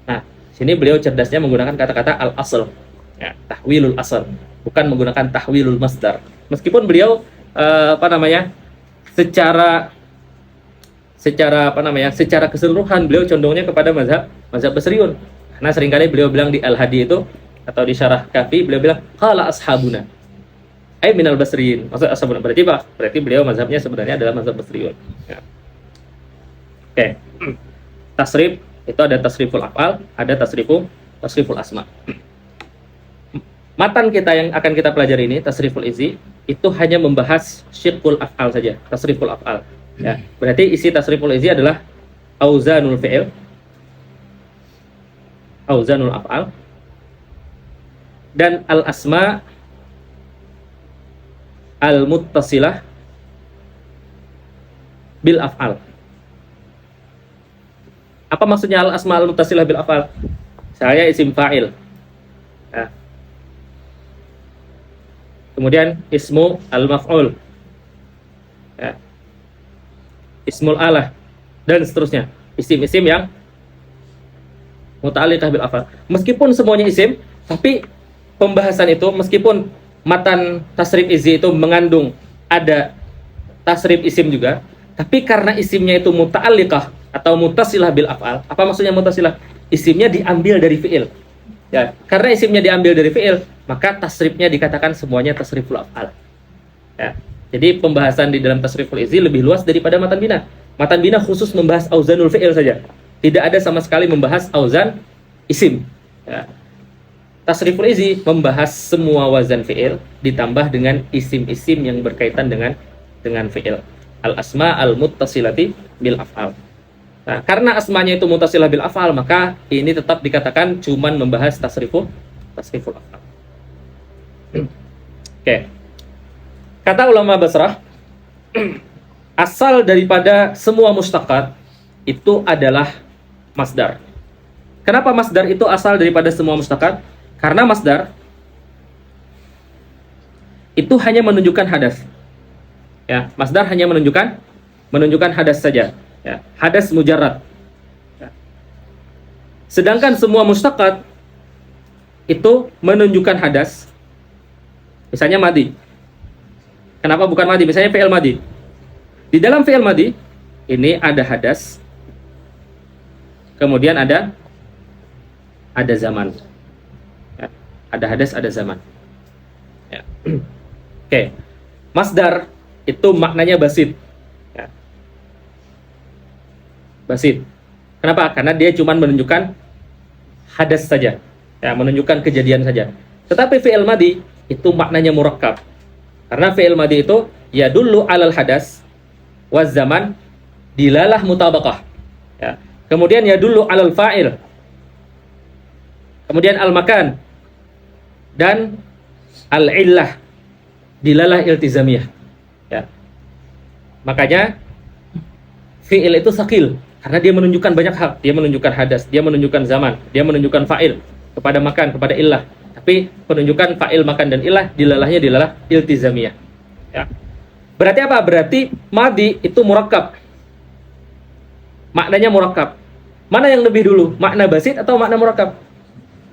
Nah, sini beliau cerdasnya menggunakan kata-kata al-asl. Ya, tahwilul asl, bukan menggunakan tahwilul masdar. Meskipun beliau secara keseluruhan beliau condongnya kepada mazhab Basriun. Karena seringkali beliau bilang di Al-Hadi itu atau di Syarah Kafi, beliau bilang qala ashabuna. minal basriyin. Maksud ashabun, berarti apa? Berarti beliau mazhabnya sebenarnya adalah mazhab basriyun. Ya. Oke. Tasrif itu ada tasriful af'al, ada tasriful asma. Matan kita yang akan kita pelajari ini, tasriful izzi, itu hanya membahas syiqqul af'al saja, tasriful af'al. Ya. Berarti isi tasriful izzi adalah auzanul fi'il, auzanul af'al, dan al asma al muttasilah bil af'al. Apa maksudnya al asma al muttasilah bil af'al? Saya isim fa'il. Ya. Kemudian ismu al maf'ul. Ya. Ismul alah dan seterusnya. Isim-isim yang muta'alliqah bil af'al. Meskipun semuanya isim, tapi pembahasan itu meskipun matan tasrif izzi itu mengandung ada tasrif isim juga, tapi karena isimnya itu muta'alliqah atau muttasilah bil af'al. Apa maksudnya muttasilah? Isimnya diambil dari fi'il. Ya, karena isimnya diambil dari fi'il, maka tasrifnya dikatakan semuanya tasriful af'al. Ya. Jadi pembahasan di dalam tasriful izzi lebih luas daripada matan bina. Matan bina khusus membahas auzanul fi'il saja. Tidak ada sama sekali membahas auzan isim. Ya. Tasriful izzi membahas semua wazan fi'il ditambah dengan isim-isim yang berkaitan dengan fi'il. Al-asma al-muttasilati bil af'al. Nah, karena asmanya itu muttasilah bil af'al, maka ini tetap dikatakan cuman membahas tasriful af'al. Oke. Kata ulama Basrah, asal daripada semua mustaqat itu adalah masdar. Kenapa masdar itu asal daripada semua mustaqat? Karena masdar itu hanya menunjukkan hadas. Ya, masdar hanya menunjukkan hadas saja. Ya, hadas mujarrad. Ya. Sedangkan semua mustaqat itu menunjukkan hadas. Misalnya madi. Kenapa bukan madi? Misalnya fi'il madi. Di dalam fi'il madi ini ada hadas. Kemudian ada zaman. Ya. Ada hadas, ada zaman. Ya. Oke. Masdar itu maknanya basit. Ya. Basit. Kenapa? Karena dia cuma menunjukkan hadas saja. Ya, menunjukkan kejadian saja. Tetapi fi'il madi itu maknanya murakkab. Karena fi'il madi itu ya dulu alal hadas waz zaman dilalah mutabaqah. Ya. Kemudian ya dulu alal fa'il. Kemudian al makan dan al illah dilalah iltizamiyah. Ya. Makanya fi'il itu sakil karena dia menunjukkan banyak hal. Dia menunjukkan hadas, dia menunjukkan zaman, dia menunjukkan fa'il kepada makan, kepada illah. Tapi penunjukan fa'il makan dan ilah dilalahnya dilalah iltizamiyah. Ya. Berarti apa? Berarti madi itu murakkab. Maknanya murakkab. Mana yang lebih dulu? Makna basit atau makna murakkab?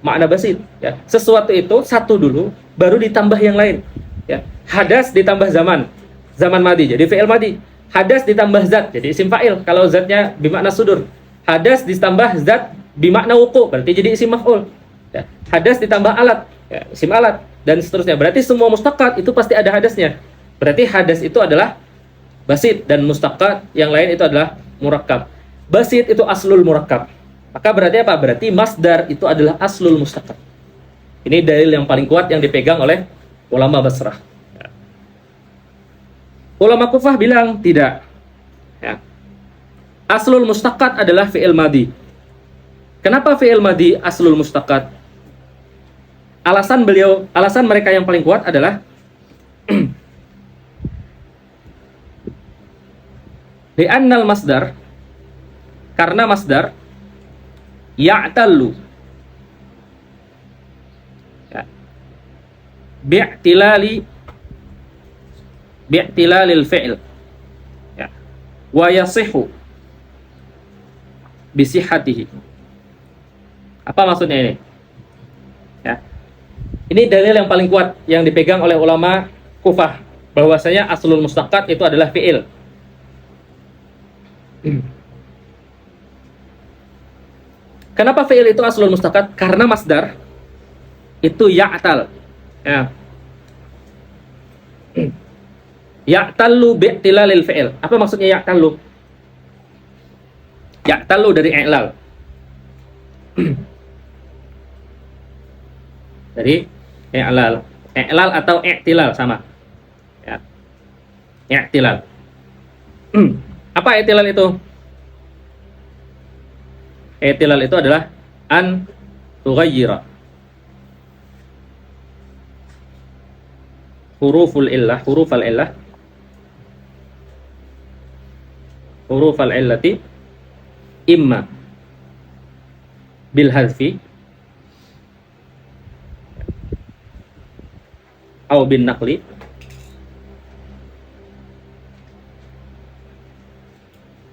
Makna basit. Ya. Sesuatu itu satu dulu, baru ditambah yang lain. Ya. Hadas ditambah zaman. Zaman madi, jadi fi'il madi. Hadas ditambah zat, jadi isim fa'il. Kalau zatnya bimakna sudur. Hadas ditambah zat bimakna wuku, berarti jadi isim maf'ul. Ya. Hadas ditambah alat, ya, isim alat, dan seterusnya. Berarti semua mustaqat itu pasti ada hadasnya. Berarti hadas itu adalah basit, dan mustaqat yang lain itu adalah murakkab. Basit itu aslul murakkab. Maka berarti apa? Berarti masdar itu adalah aslul mustaqat. Ini dalil yang paling kuat yang dipegang oleh ulama Basrah. Ya. Ulama Kufah bilang tidak. Ya. Aslul mustaqat adalah fi'il madi. Kenapa fi'il madi aslul mustaqat? Alasan mereka yang paling kuat adalah li'annal masdar, karena masdar ya'tallu ya, bi'tilalil fi'il ya, wa yasihu bisihhatihi. Apa maksudnya ini? Ya. Ini dalil yang paling kuat yang dipegang oleh ulama Kufah, bahwasanya aslul mustaqat itu adalah fi'il. Kenapa fi'il itu aslul mustaqat? Karena masdar itu ya'tal. Ya. Ya'tallu bi'tilalil fi'il. Apa maksudnya ya'tallu? Ya'tallu dari i'lal. Dari i'lal. I'lal atau i'tilal sama. Ya. I'tilal. Apa i'tilal itu? I'tilal itu adalah an tughayyira huruful illati imma bil hadfi atau bin naqli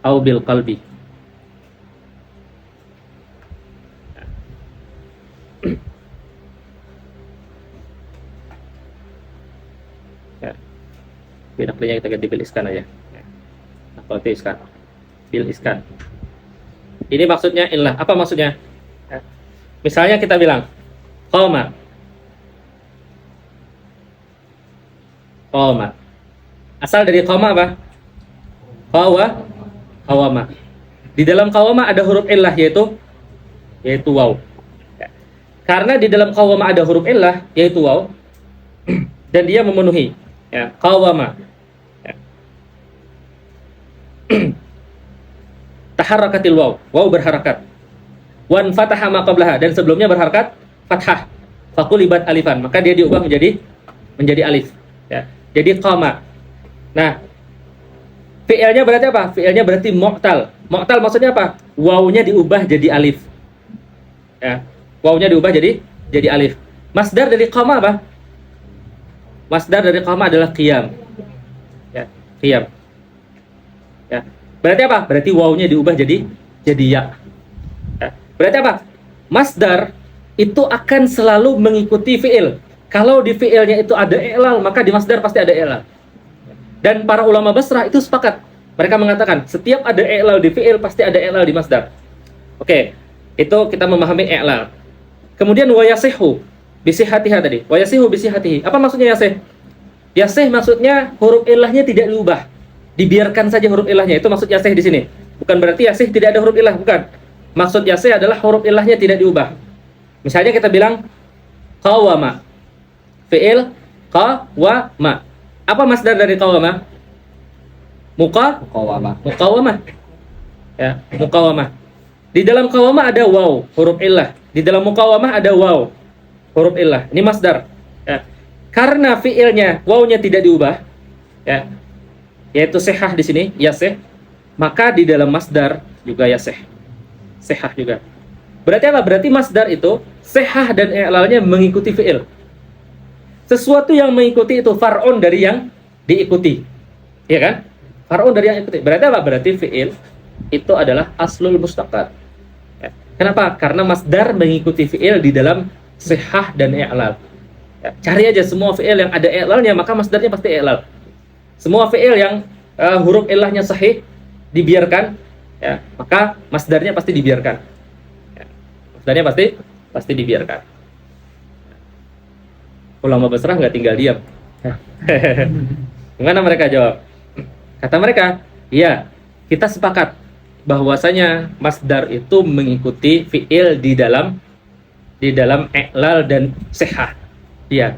atau bil qalbi. Ya. Bin naqlinya kita ganti bil iskan aja. Nah, kalau itu iskan. Bil iskan. Ini maksudnya illah. Apa maksudnya? Ya. Misalnya kita bilang qoma. Qoma. Asal dari qoma apa? Qawama. Di dalam qawama ada huruf illah yaitu waw. Ya. Karena di dalam qawama ada huruf illah yaitu waw dan dia memenuhi ya qawama. Ya. Taharrakatil waw berharakat. Wan fataha ma qablaha, dan sebelumnya berharakat fathah. Faqulibat alifan, maka dia diubah menjadi alif. Ya. Jadi qama. Nah, fi'ilnya berarti apa? Fi'ilnya berarti mu'tal. Mu'tal maksudnya apa? Wawnya diubah jadi alif. Ya. Wawnya diubah jadi alif. Masdar dari qama apa? Masdar dari qama adalah qiyam. Ya, qiyam. Ya. Berarti apa? Berarti wawnya diubah jadi ya. Ya. Berarti apa? Masdar itu akan selalu mengikuti fi'il. Kalau di fi'ilnya itu ada i'lal, maka di masdar pasti ada i'lal. Dan para ulama Basrah itu sepakat. Mereka mengatakan setiap ada i'lal di fi'il pasti ada i'lal di masdar. Oke, itu kita memahami i'lal. Kemudian wa yasihu bisihatiha tadi. Wa yasihu bisihatihi. Apa maksudnya yasih? Yasih maksudnya huruf illahnya tidak diubah. Dibiarkan saja huruf illahnya. Itu maksud yasih di sini. Bukan berarti yasih tidak ada huruf illah, bukan. Maksud yasih adalah huruf illahnya tidak diubah. Misalnya kita bilang qawama. Fi'il qawama. Apa masdar dari qawama? Muqawamah. Ya, muqawamah. Di dalam qawama ada waw, huruf illah. Di dalam muqawamah ada waw, huruf illah. Ini masdar. Ya. Karena fi'ilnya wawnya tidak diubah, ya, yaitu sihah di sini, yasih, maka di dalam masdar juga yasih. Sihah juga. Berarti apa? Berarti masdar itu sihah dan i'lalnya mengikuti fi'il. Sesuatu yang mengikuti itu far'un dari yang diikuti. Ya kan? Far'un dari yang ikuti. Berarti apa? Berarti fi'il itu adalah aslul mustaqad. Ya. Kenapa? Karena masdar mengikuti fi'il di dalam sihah dan i'lal. Ya. Cari aja semua fi'il yang ada i'lalnya, maka masdarnya pasti i'lal. Semua fi'il yang huruf illahnya sahih dibiarkan, ya, maka masdarnya pasti dibiarkan. Ya. Masdarnya pasti dibiarkan. Ulama Basrah nggak tinggal diam. Gimana mereka jawab? Kata mereka, iya, kita sepakat bahwasanya masdar itu mengikuti fi'il di dalam i'lal dan sihah. Iya.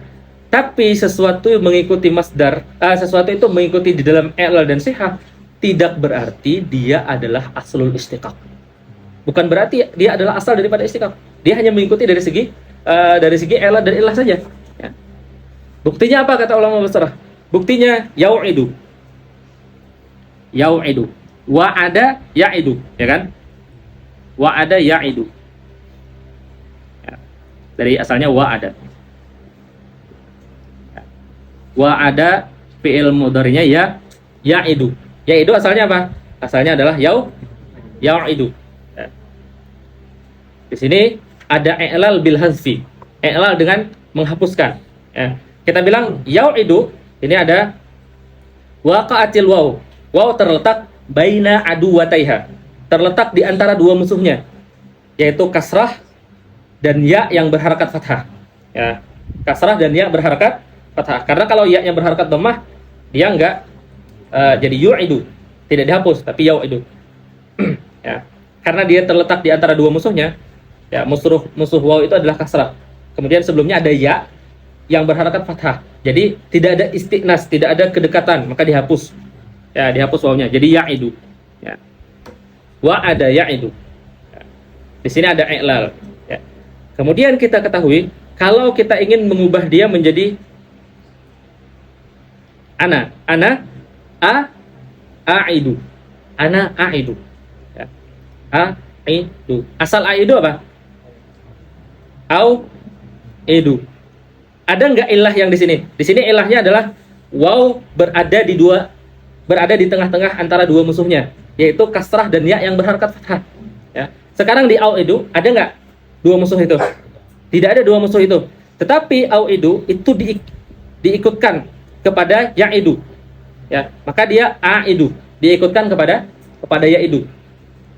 Tapi sesuatu yang mengikuti masdar, sesuatu itu mengikuti di dalam i'lal dan sihah tidak berarti dia adalah aslul istiqaq. Bukan berarti dia adalah asal daripada istiqaq. Dia hanya mengikuti dari segi i'lal dan illah saja. Ya. Buktinya apa kata ulama Basrah? Buktinya yau'idu. Wa'ada ya'idu, ya kan? Wa'ada ya'idu. Ya. Dari asalnya wa'ada. Ya. Wa'ada fi'il mudhari'nya ya'idu. Ya'idu asalnya apa? Asalnya adalah yau'idu. Ya. Di sini ada i'lal bil hazfi. I'lal dengan menghapuskan. Ya. Kita bilang yau'idu, ini ada waqa'atil waw. Waw terletak baina aduwataiha. Terletak di antara dua musuhnya, yaitu kasrah dan ya yang berharakat fathah. Ya. Kasrah dan ya berharakat fathah. Karena kalau ya yang berharakat dhammah Dia enggak jadi yu'idu, tidak dihapus tapi yau'idu. Ya. Karena dia terletak di antara dua musuhnya. Ya, musuh waw itu adalah kasrah. Kemudian sebelumnya ada ya yang berharakat fathah. Jadi tidak ada istiqnas, tidak ada kedekatan, maka dihapus. Ya, dihapus wawnya. Jadi ya'idu. Ya. Wa ada ya'idu. Ya. Di sini ada i'lal. Ya. Kemudian kita ketahui kalau kita ingin mengubah dia menjadi ana a'idu. Ana a'idu. Ya. A'idu. Asal a'idu apa? Au idu. Ada nggak ilah yang di sini? Di sini ilahnya adalah waw berada di tengah-tengah antara dua musuhnya, yaitu kasrah dan ya yang berharakat fathah. Ya. Sekarang di au idu ada nggak dua musuh itu? Tidak ada dua musuh itu. Tetapi au idu itu diikutkan kepada ya idu. Ya, maka dia a idu diikutkan kepada ya idu.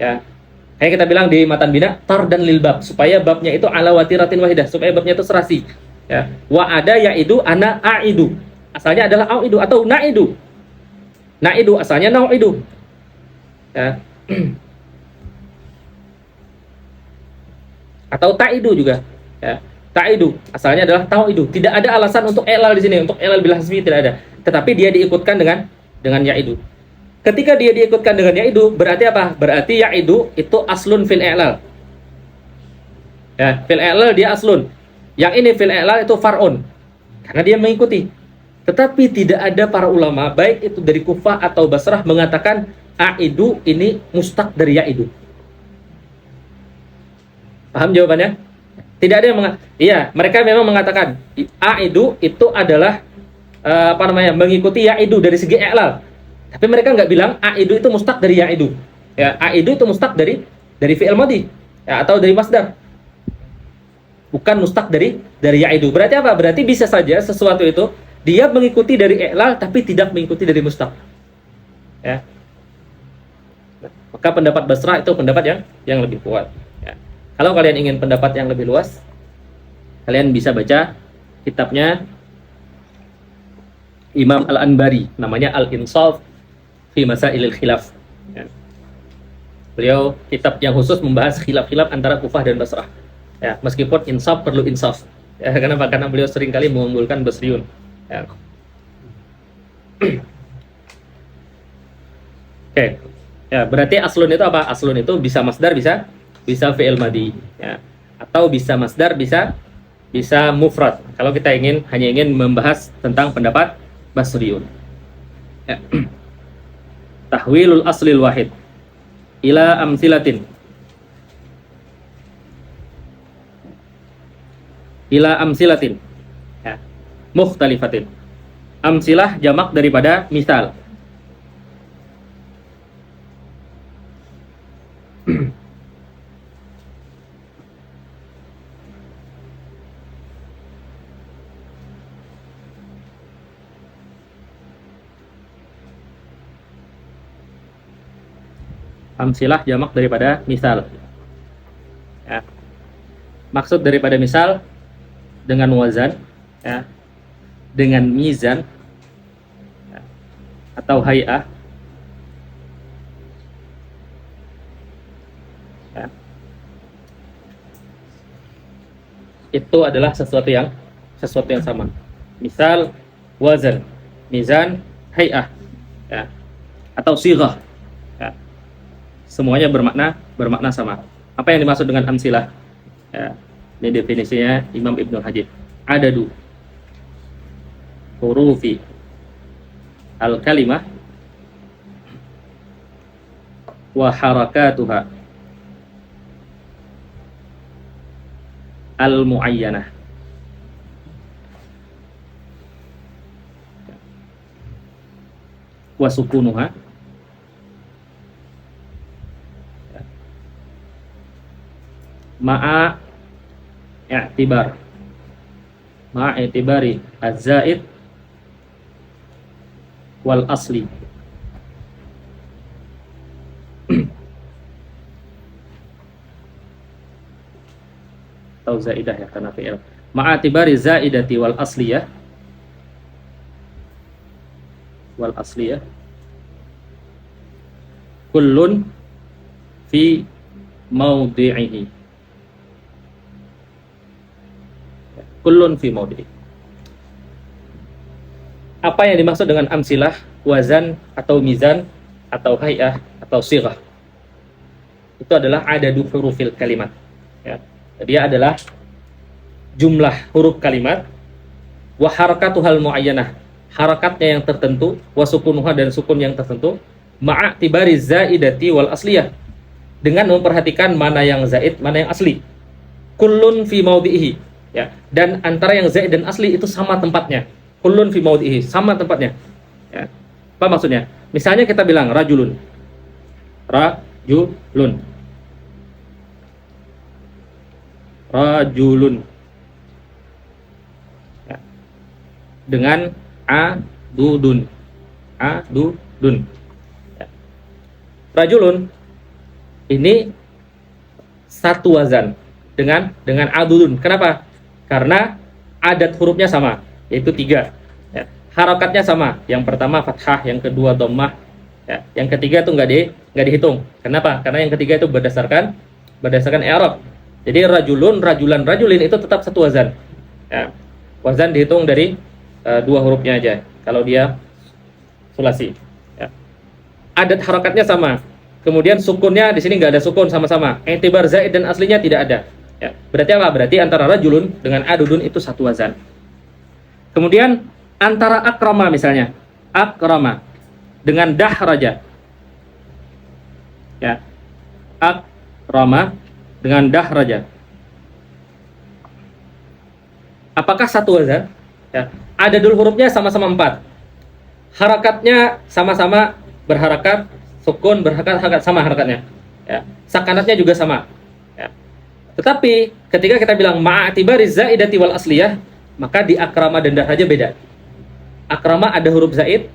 Ya. Kayak kita bilang di matan bina tar dan lil bab, supaya babnya itu ala watiratin wahidah, supaya babnya itu serasi. Ya. Wa ada yaidu ana aidu. Asalnya adalah aidu atau naidu. Naidu asalnya nauidu. Ya. Atau taidu juga. Ya. Taidu asalnya adalah tauidu. Tidak ada alasan untuk elal di sini, untuk elal bil hasbi tidak ada. Tetapi dia diikutkan dengan yaidu. Ketika dia diikutkan dengan yaidu, berarti apa? Berarti yaidu itu aslun fil i'lal. Ya, fil i'lal dia aslun. Yang ini fil i'lal itu far'un. Karena dia mengikuti. Tetapi tidak ada para ulama, baik itu dari Kufah atau Basrah, mengatakan aidu ini mustaq dari yaidu. Paham jawabannya? Tidak ada yang iya, mereka memang mengatakan aidu itu adalah mengikuti yaidu dari segi i'lal. Tapi mereka nggak bilang aidu itu mustaq dari yaidu. Ya, aidu itu mustaq dari fi'il madhi, ya, atau dari masdar. Bukan mustaq dari yaidu. Berarti apa? Berarti bisa saja sesuatu itu dia mengikuti dari i'lal tapi tidak mengikuti dari mustaq. Ya. Maka pendapat Basrah itu pendapat yang lebih kuat. Ya. Kalau kalian ingin pendapat yang lebih luas, kalian bisa baca kitabnya Imam Al-Anbari, namanya Al-Insaf fi Masailil Khilaf. Ya. Beliau kitab yang khusus membahas khilaf-khilaf antara Kufah dan Basrah. Ya, meskipun insaf perlu insaf. Ya, karena beliau seringkali mengunggulkan Basriun. Ya. Oke. Ya, berarti aslun itu apa? Aslun itu bisa masdar, bisa fi'il madhi, ya. Atau bisa masdar, bisa mufrad. Kalau kita hanya ingin membahas tentang pendapat Basriun. Ya. Tahwilul aslil wahid ila amsilatin ya, mukhtalifatin. Amsilah jamak daripada misal. Amsilah jamak daripada misal. Ya. Maksud daripada misal dengan wazan, ya, dengan mizan, ya, atau hay'ah, ya. Itu adalah sesuatu yang sama. Misal, wazan, mizan, hay'ah, ya, atau sighah. Semuanya bermakna sama. Apa yang dimaksud dengan amsilah? Ya, ini definisinya Imam Ibnu Hajib. Adadu hurufi al-kalimah wa harakatuha al-muayyanah. Wa sukunuha ma'a i'tibari az-zaid wal asli. Atau zaidah ya, karena fi'il. Ma'a i'tibari zaidati wal asliyah wal asliyah kullun fi mawdi'ihi. Kullun fi mawdi'ihi. Apa yang dimaksud dengan amsilah, wazan atau mizan atau hay'ah atau sighah? Itu adalah adadu hurufil kalimat. Ya. Dia adalah jumlah huruf kalimat, wa harakatuhal muayyanah, harakatnya yang tertentu, wa sukunuha dan sukun yang tertentu, ma'a tibari zaidati wal asliyah, dengan memperhatikan mana yang zaid, mana yang asli. Kullun fi maudhihi, ya. Dan antara yang zaid dan asli itu sama tempatnya. Kullun fi maudhihi, sama tempatnya. Ya. Apa maksudnya? Misalnya kita bilang rajulun. Rajulun. Rajulun. Ya. Dengan adudun. Adudun. Ya. Rajulun ini satu wazan dengan adudun. Kenapa? Karena adat hurufnya sama, yaitu 3. Ya. Harakatnya sama. Yang pertama fathah, yang kedua dhammah, ya. Yang ketiga itu nggak dihitung. Kenapa? Karena yang ketiga itu berdasarkan i'rab. Jadi rajulun, rajulan, rajulin itu tetap satu wazan. Ya. Wazan dihitung dari 2 hurufnya aja kalau dia sulasi. Ya. Adat harakatnya sama. Kemudian sukunnya di sini nggak ada sukun, sama-sama. I'tibar zaid dan aslinya tidak ada. Ya. Berarti apa? Berarti antara rajulun dengan adudun itu satu wazan. Kemudian antara akrama misalnya, akrama dengan dahraja. Ya. Akrama dengan dahraja. Apakah satu wazan? Ya. Adadul hurufnya sama-sama 4. Harakatnya sama-sama berharakat, sukun berharakat sama harakatnya. Ya. Sakanatnya juga sama. Ya. Tetapi ketika kita bilang ma'atibari zaidati wal asliyah, maka di akrama dan dahraja beda. Akrama ada huruf zaid,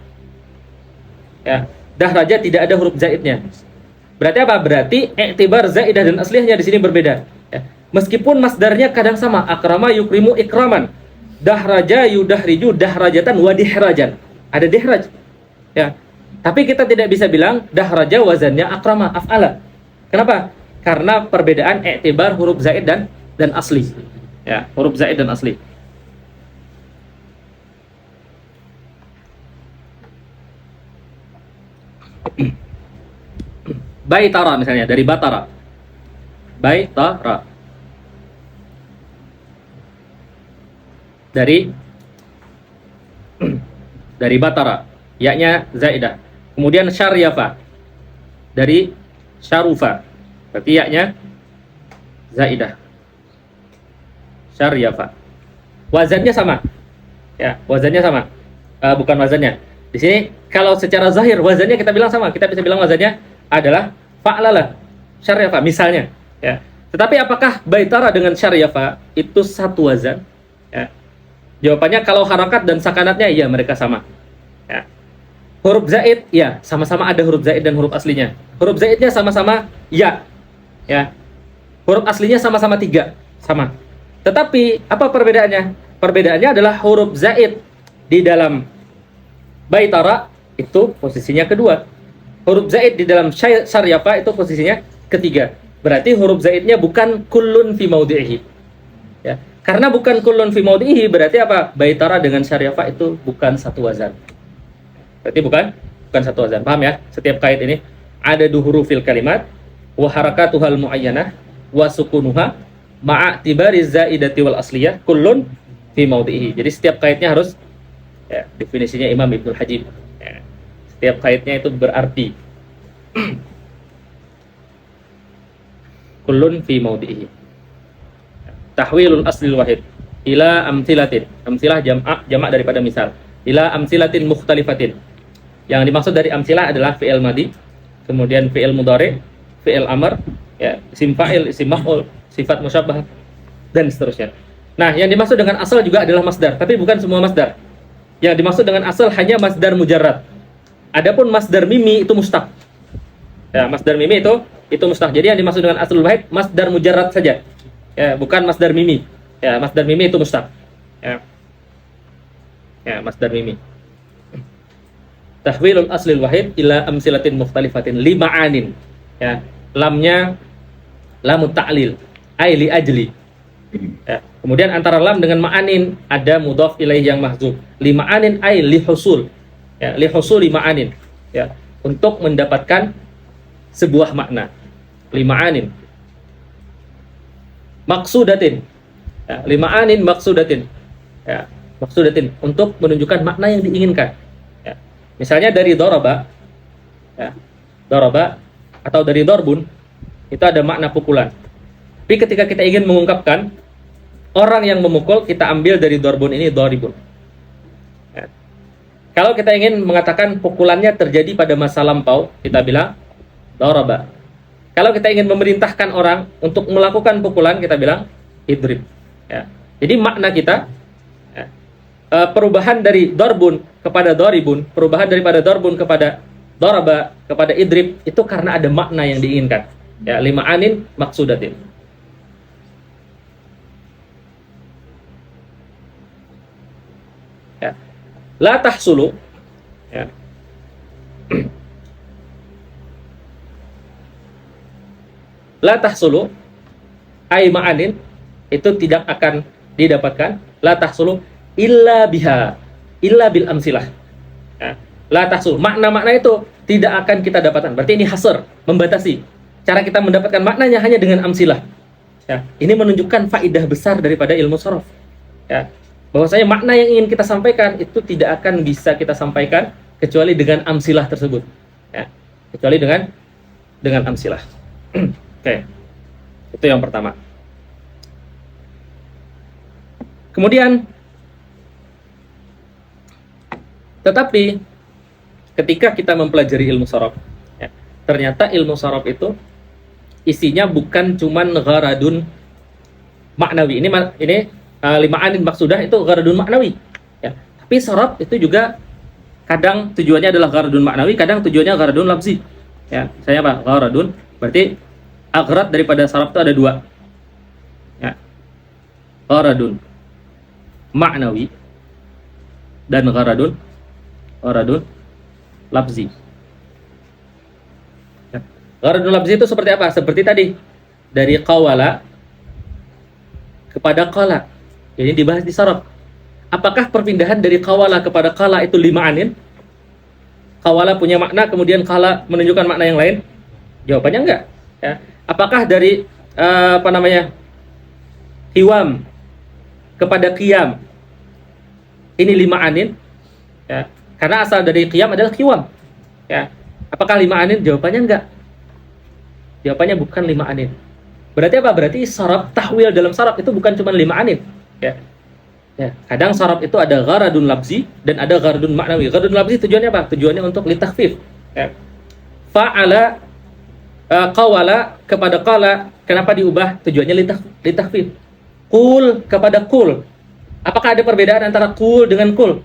ya. Dahraja tidak ada huruf zaidnya. Berarti apa? Berarti i'tibar zaidah dan asliyahnya di sini berbeda. Ya. Meskipun masdarnya kadang sama, akrama yukrimu ikraman, dahraja yudahriju dahrajatan wa dihrajan. Ada dihraj. Ya. Tapi kita tidak bisa bilang dahraja wazannya akrama af'ala. Kenapa? Karena perbedaan i'tibar huruf zaid dan asli. Ya, huruf zaid dan asli. Baitara misalnya, dari batara. Baitara. Dari batara, yaknya zaidah. Kemudian syaryafa. Dari syarufa. Berarti yaknya zaidah. Syaryafa. Wazannya sama. Ya, wazannya sama. Bukan wazannya. Di sini kalau secara zahir wazannya kita bilang sama. Kita bisa bilang wazannya adalah fa'lala, syaryafa misalnya, ya. Tetapi apakah baitara dengan syaryafa itu satu wazan? Ya. Jawabannya kalau harakat dan sakanatnya iya mereka sama. Ya. Huruf zaid ya sama-sama ada huruf zaid dan huruf aslinya. Huruf zaidnya sama-sama ya. Ya. Huruf aslinya sama-sama 3, sama. Tetapi apa perbedaannya? Perbedaannya adalah huruf zaid di dalam baitara itu posisinya kedua. Huruf zaid di dalam syaryafa itu posisinya ketiga. Berarti huruf zaidnya bukan kullun fi maudhihi. Ya. Karena bukan kullun fi maudhihi berarti apa? Baitara dengan syaryafa itu bukan satu wazan. Berarti bukan satu wazan. Paham ya? Setiap kait ini ada hurufil kalimat wa harakatuhal muayyanah wa sukunuha ma'a tibari zaidati wal asliyah kullun fi maudhihi. Jadi setiap kaitnya harus, ya, definisinya Imam Ibnul Hajib. Ya. Setiap kaitnya itu berarti kullun fi maudhihi. Tahwilul aslil wahid ila amsilatin. Amsilah jamak daripada misal. Ila amsilatin mukhtalifatin. Yang dimaksud dari amsilah adalah fi'il madi, kemudian fi'il mudhari, fi'il amr, ya, isim fa'il, isim maf'ul, sifat musyabbah dan seterusnya. Nah, yang dimaksud dengan asal juga adalah masdar, tapi bukan semua masdar. Yang dimaksud dengan asal hanya masdar mujarrad. Adapun masdar mimi itu mustaq. Ya, masdar mimi itu mustaq. Jadi yang dimaksud dengan aslul wahid masdar mujarrad saja. Ya, bukan masdar mimi. Ya, masdar mimi itu mustaq. Ya. Ya, masdar mimi. tahwilul aslil wahid ila amsilatin mukhtalifatin li ma'anin. Ya, lamnya lamut ta'lil, ai li ajli. Ya. Kemudian antara lam dengan ma'anin ada mudhaf ilaih yang mahdzuf. Li ma'anin ai li husul. Ya, li husuli ma'anin. Ya, untuk mendapatkan sebuah makna. Li ma'anin. Maksudatin. Ya, li ma'anin maksudatin. Ya, maksudatin untuk menunjukkan makna yang diinginkan. Ya. Misalnya dari daraba, ya, daraba atau dari darbun itu ada makna pukulan. Tapi ketika kita ingin mengungkapkan orang yang memukul, kita ambil dari darbun ini daribun. Ya. Kalau kita ingin mengatakan pukulannya terjadi pada masa lampau, kita bilang daraba. Kalau kita ingin memerintahkan orang untuk melakukan pukulan, kita bilang idrib. Ya. Jadi makna kita, ya, perubahan dari darbun kepada daribun, perubahan daripada darbun kepada daraba kepada idrib itu karena ada makna yang diinginkan. Ya, lima anin maksudatin. Ya. La tahsulu, ya. La tahsulu ai ma'anin itu tidak akan didapatkan, la tahsulu illa biha, illa bil amsilah. Ya. La tahsul, makna-makna itu tidak akan kita dapatkan. Berarti ini hasr, membatasi. Cara kita mendapatkan maknanya hanya dengan amsilah. Ya. Ini menunjukkan faidah besar daripada ilmu sharaf. Ya. Bahwasanya makna yang ingin kita sampaikan itu tidak akan bisa kita sampaikan kecuali dengan amsilah tersebut. Ya. Kecuali dengan amsilah. Oke. Itu yang pertama. Kemudian tetapi ketika kita mempelajari ilmu sharaf, ya, ternyata ilmu sharaf itu isinya bukan cuman gharadun maknawi. Ini lima anin maksudah itu gharadun maknawi. Ya. Tapi sharaf itu juga kadang tujuannya adalah gharadun maknawi, kadang tujuannya gharadun lafzi. Ya, saya apa? Gharadun. Berarti aghrad daripada sharaf itu ada dua. Ya. Gharadun maknawi dan gharadun lafzi. Ya. Gharadun lafzi itu seperti apa? Seperti tadi dari qawala kepada qala. Ini dibahas di sharaf. Apakah perpindahan dari qawala kepada qala itu lima anin? Qawala punya makna, kemudian qala menunjukkan makna yang lain? Jawabannya enggak. Ya. Apakah dari hiwam kepada qiyam ini lima anin? Ya. Karena asal dari qiyam adalah hiwam. Ya. Apakah lima anin? Jawabannya enggak. Jawabannya bukan lima anin. Berarti apa? Berarti sharaf, tahwil dalam sharaf itu bukan cuma lima anin. Ya. Ya. Kadang sharaf itu ada gharadun lafzi dan ada gharadun maknawi. Gharadun lafzi tujuannya apa? Tujuannya untuk litakhfif. Ya. Fa'ala qawala kepada qala, kenapa diubah? Tujuannya litakhfif. Qul kepada qul. Apakah ada perbedaan antara qul dengan qul?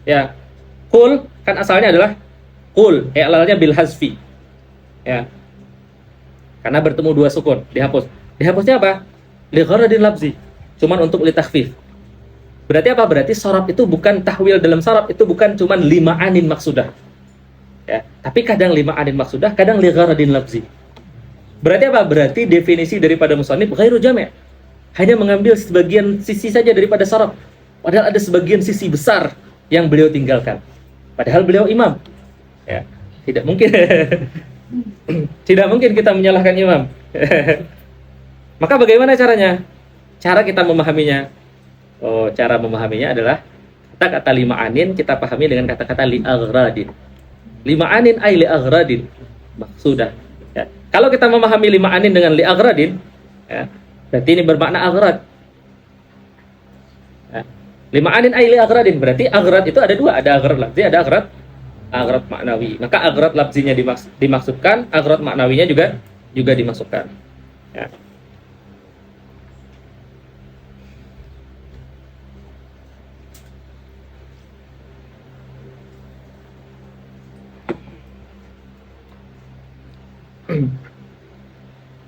Ya. Qul kan asalnya adalah qul, i'lalnya bil hazfi. Ya. Karena bertemu dua sukun, dihapus. Dihapusnya apa? Li gharadin lafzi. Cuman untuk litakhfif. Berarti apa? Berarti sharaf itu bukan tahwil dalam sharaf itu bukan cuman lima anin maksudah. Ya, tapi kadang lima anin maksudah, kadang li gharadin lafzi. Berarti apa? Berarti definisi daripada musannif ghairu jami'. Hanya mengambil sebagian sisi saja daripada sharaf. Padahal ada sebagian sisi besar yang beliau tinggalkan. Padahal beliau imam. Ya, tidak mungkin. Tidak mungkin kita menyalahkan imam. Maka bagaimana caranya? Cara kita memahaminya. Oh, cara memahaminya adalah kata-kata lima anin kita pahami dengan kata-kata li aghradin. Lima anin ay li aghradin. Maksudah. Ya. Kalau kita memahami lima anin dengan li aghradin, ya, berarti ini bermakna aghrad. Ya. Lima anin ay li aghradin, berarti aghrad itu ada dua, ada aghrad lafzi, ada aghrad maknawi. Maka aghrad lafzinya dimaksudkan, aghrad maknawinya juga dimasukkan. Ya.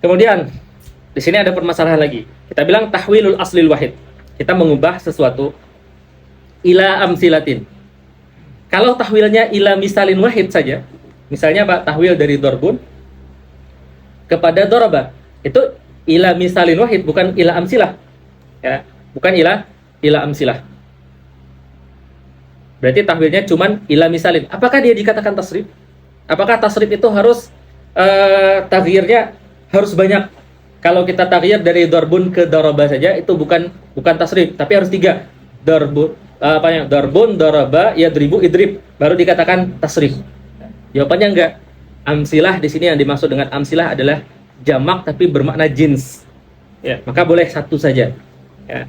Kemudian di sini ada permasalahan lagi. Kita bilang tahwilul aslil wahid. Kita mengubah sesuatu ila amsilatin. Kalau tahwilnya ila misalin wahid saja, misalnya Pak, tahwil dari dorbun kepada doraba, itu ila misalin wahid, bukan ila amsilah. Ya, bukan ila amsilah. Berarti tahwilnya cuman ila misalin. Apakah dia dikatakan tasrif? Apakah tasrif itu harus taghyirnya harus banyak? Kalau kita taghyir dari dorbun ke doraba saja itu bukan tasrif, tapi harus 3. Dorbun dorbun, doraba, yadribu, idrib, baru dikatakan tasrif. Jawabannya enggak. Amsilah di sini yang dimaksud dengan amsilah adalah jamak tapi bermakna jins. Ya, maka boleh satu saja. Ya.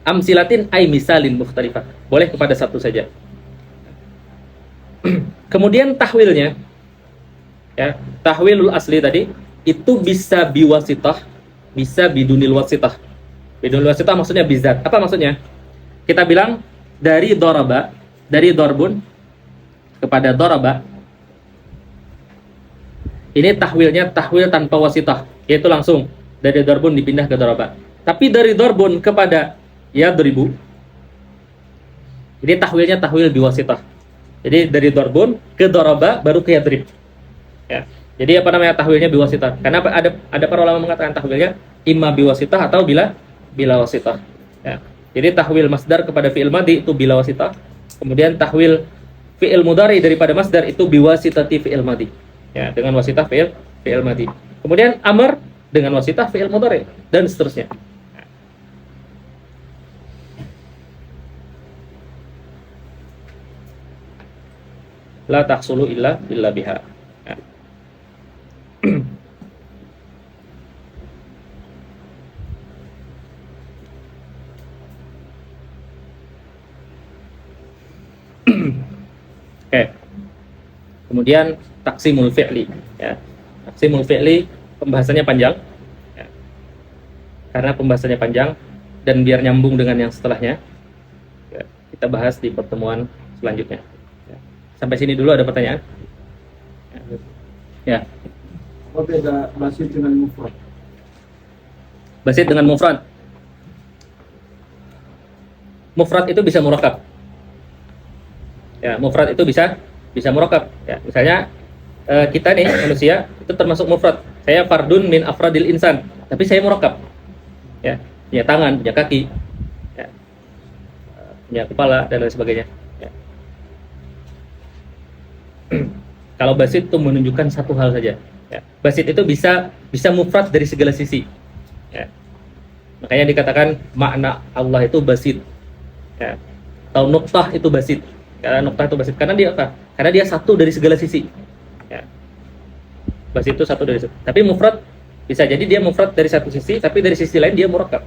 Amsilatin ay misalin mukhtalifah. Boleh kepada satu saja. Kemudian tahwilnya, ya, tahwilul asli tadi itu bisa biwasitah, bisa bidunil wasitah. Bidunil wasitah maksudnya bizat. Apa maksudnya? Kita bilang dari doraba, dari dorbun kepada doraba, ini tahwilnya tahwil tanpa wasitah, yaitu langsung dari dorbun dipindah ke doraba. Tapi dari dorbun kepada yadribu, ini tahwilnya tahwil biwasitah. Jadi dari dorbun ke doraba baru ke yadrib. Ya. Jadi apa namanya tahwilnya biwasitah? Karena ada para ulama mengatakan tahwilnya imma biwasitah atau bila wasitah. Ya. Jadi tahwil masdar kepada fi'il madhi itu bila wasitah. Kemudian tahwil fi'il mudhari daripada masdar itu biwasitati fi'il madhi. Ya, dengan wasitah fi'il madhi. Kemudian amr dengan wasitah fi'il mudhari dan seterusnya. La tahsulu illa biha. Ya. Oke. Kemudian taksimul fi'li, ya. Taksimul fi'li pembahasannya panjang. Ya. Karena pembahasannya panjang dan biar nyambung dengan yang setelahnya, ya, kita bahas di pertemuan selanjutnya. Ya. Sampai sini dulu, ada pertanyaan? Ya. Apa beda basit dengan mufrad? Basit dengan mufrad. Mufrad itu bisa murakab. Ya, mufrad itu bisa murakab. Ya, misalnya kita nih manusia itu termasuk mufrad. Saya fardun min afradil insan, tapi saya murakab. Ya, punya tangan, punya kaki, ya, punya kepala dan lain sebagainya. Ya. Kalau basit itu menunjukkan satu hal saja. Ya. Basit itu bisa mufrad dari segala sisi. Ya. Makanya dikatakan makna Allah itu basit. Ya. Atau nuqtah itu basit. Karena nuqtah itu basit karena dia apa? Karena dia satu dari segala sisi. Ya. Basit itu satu dari sisi. Tapi mufrad bisa jadi dia mufrad dari satu sisi, tapi dari sisi lain dia murakkab.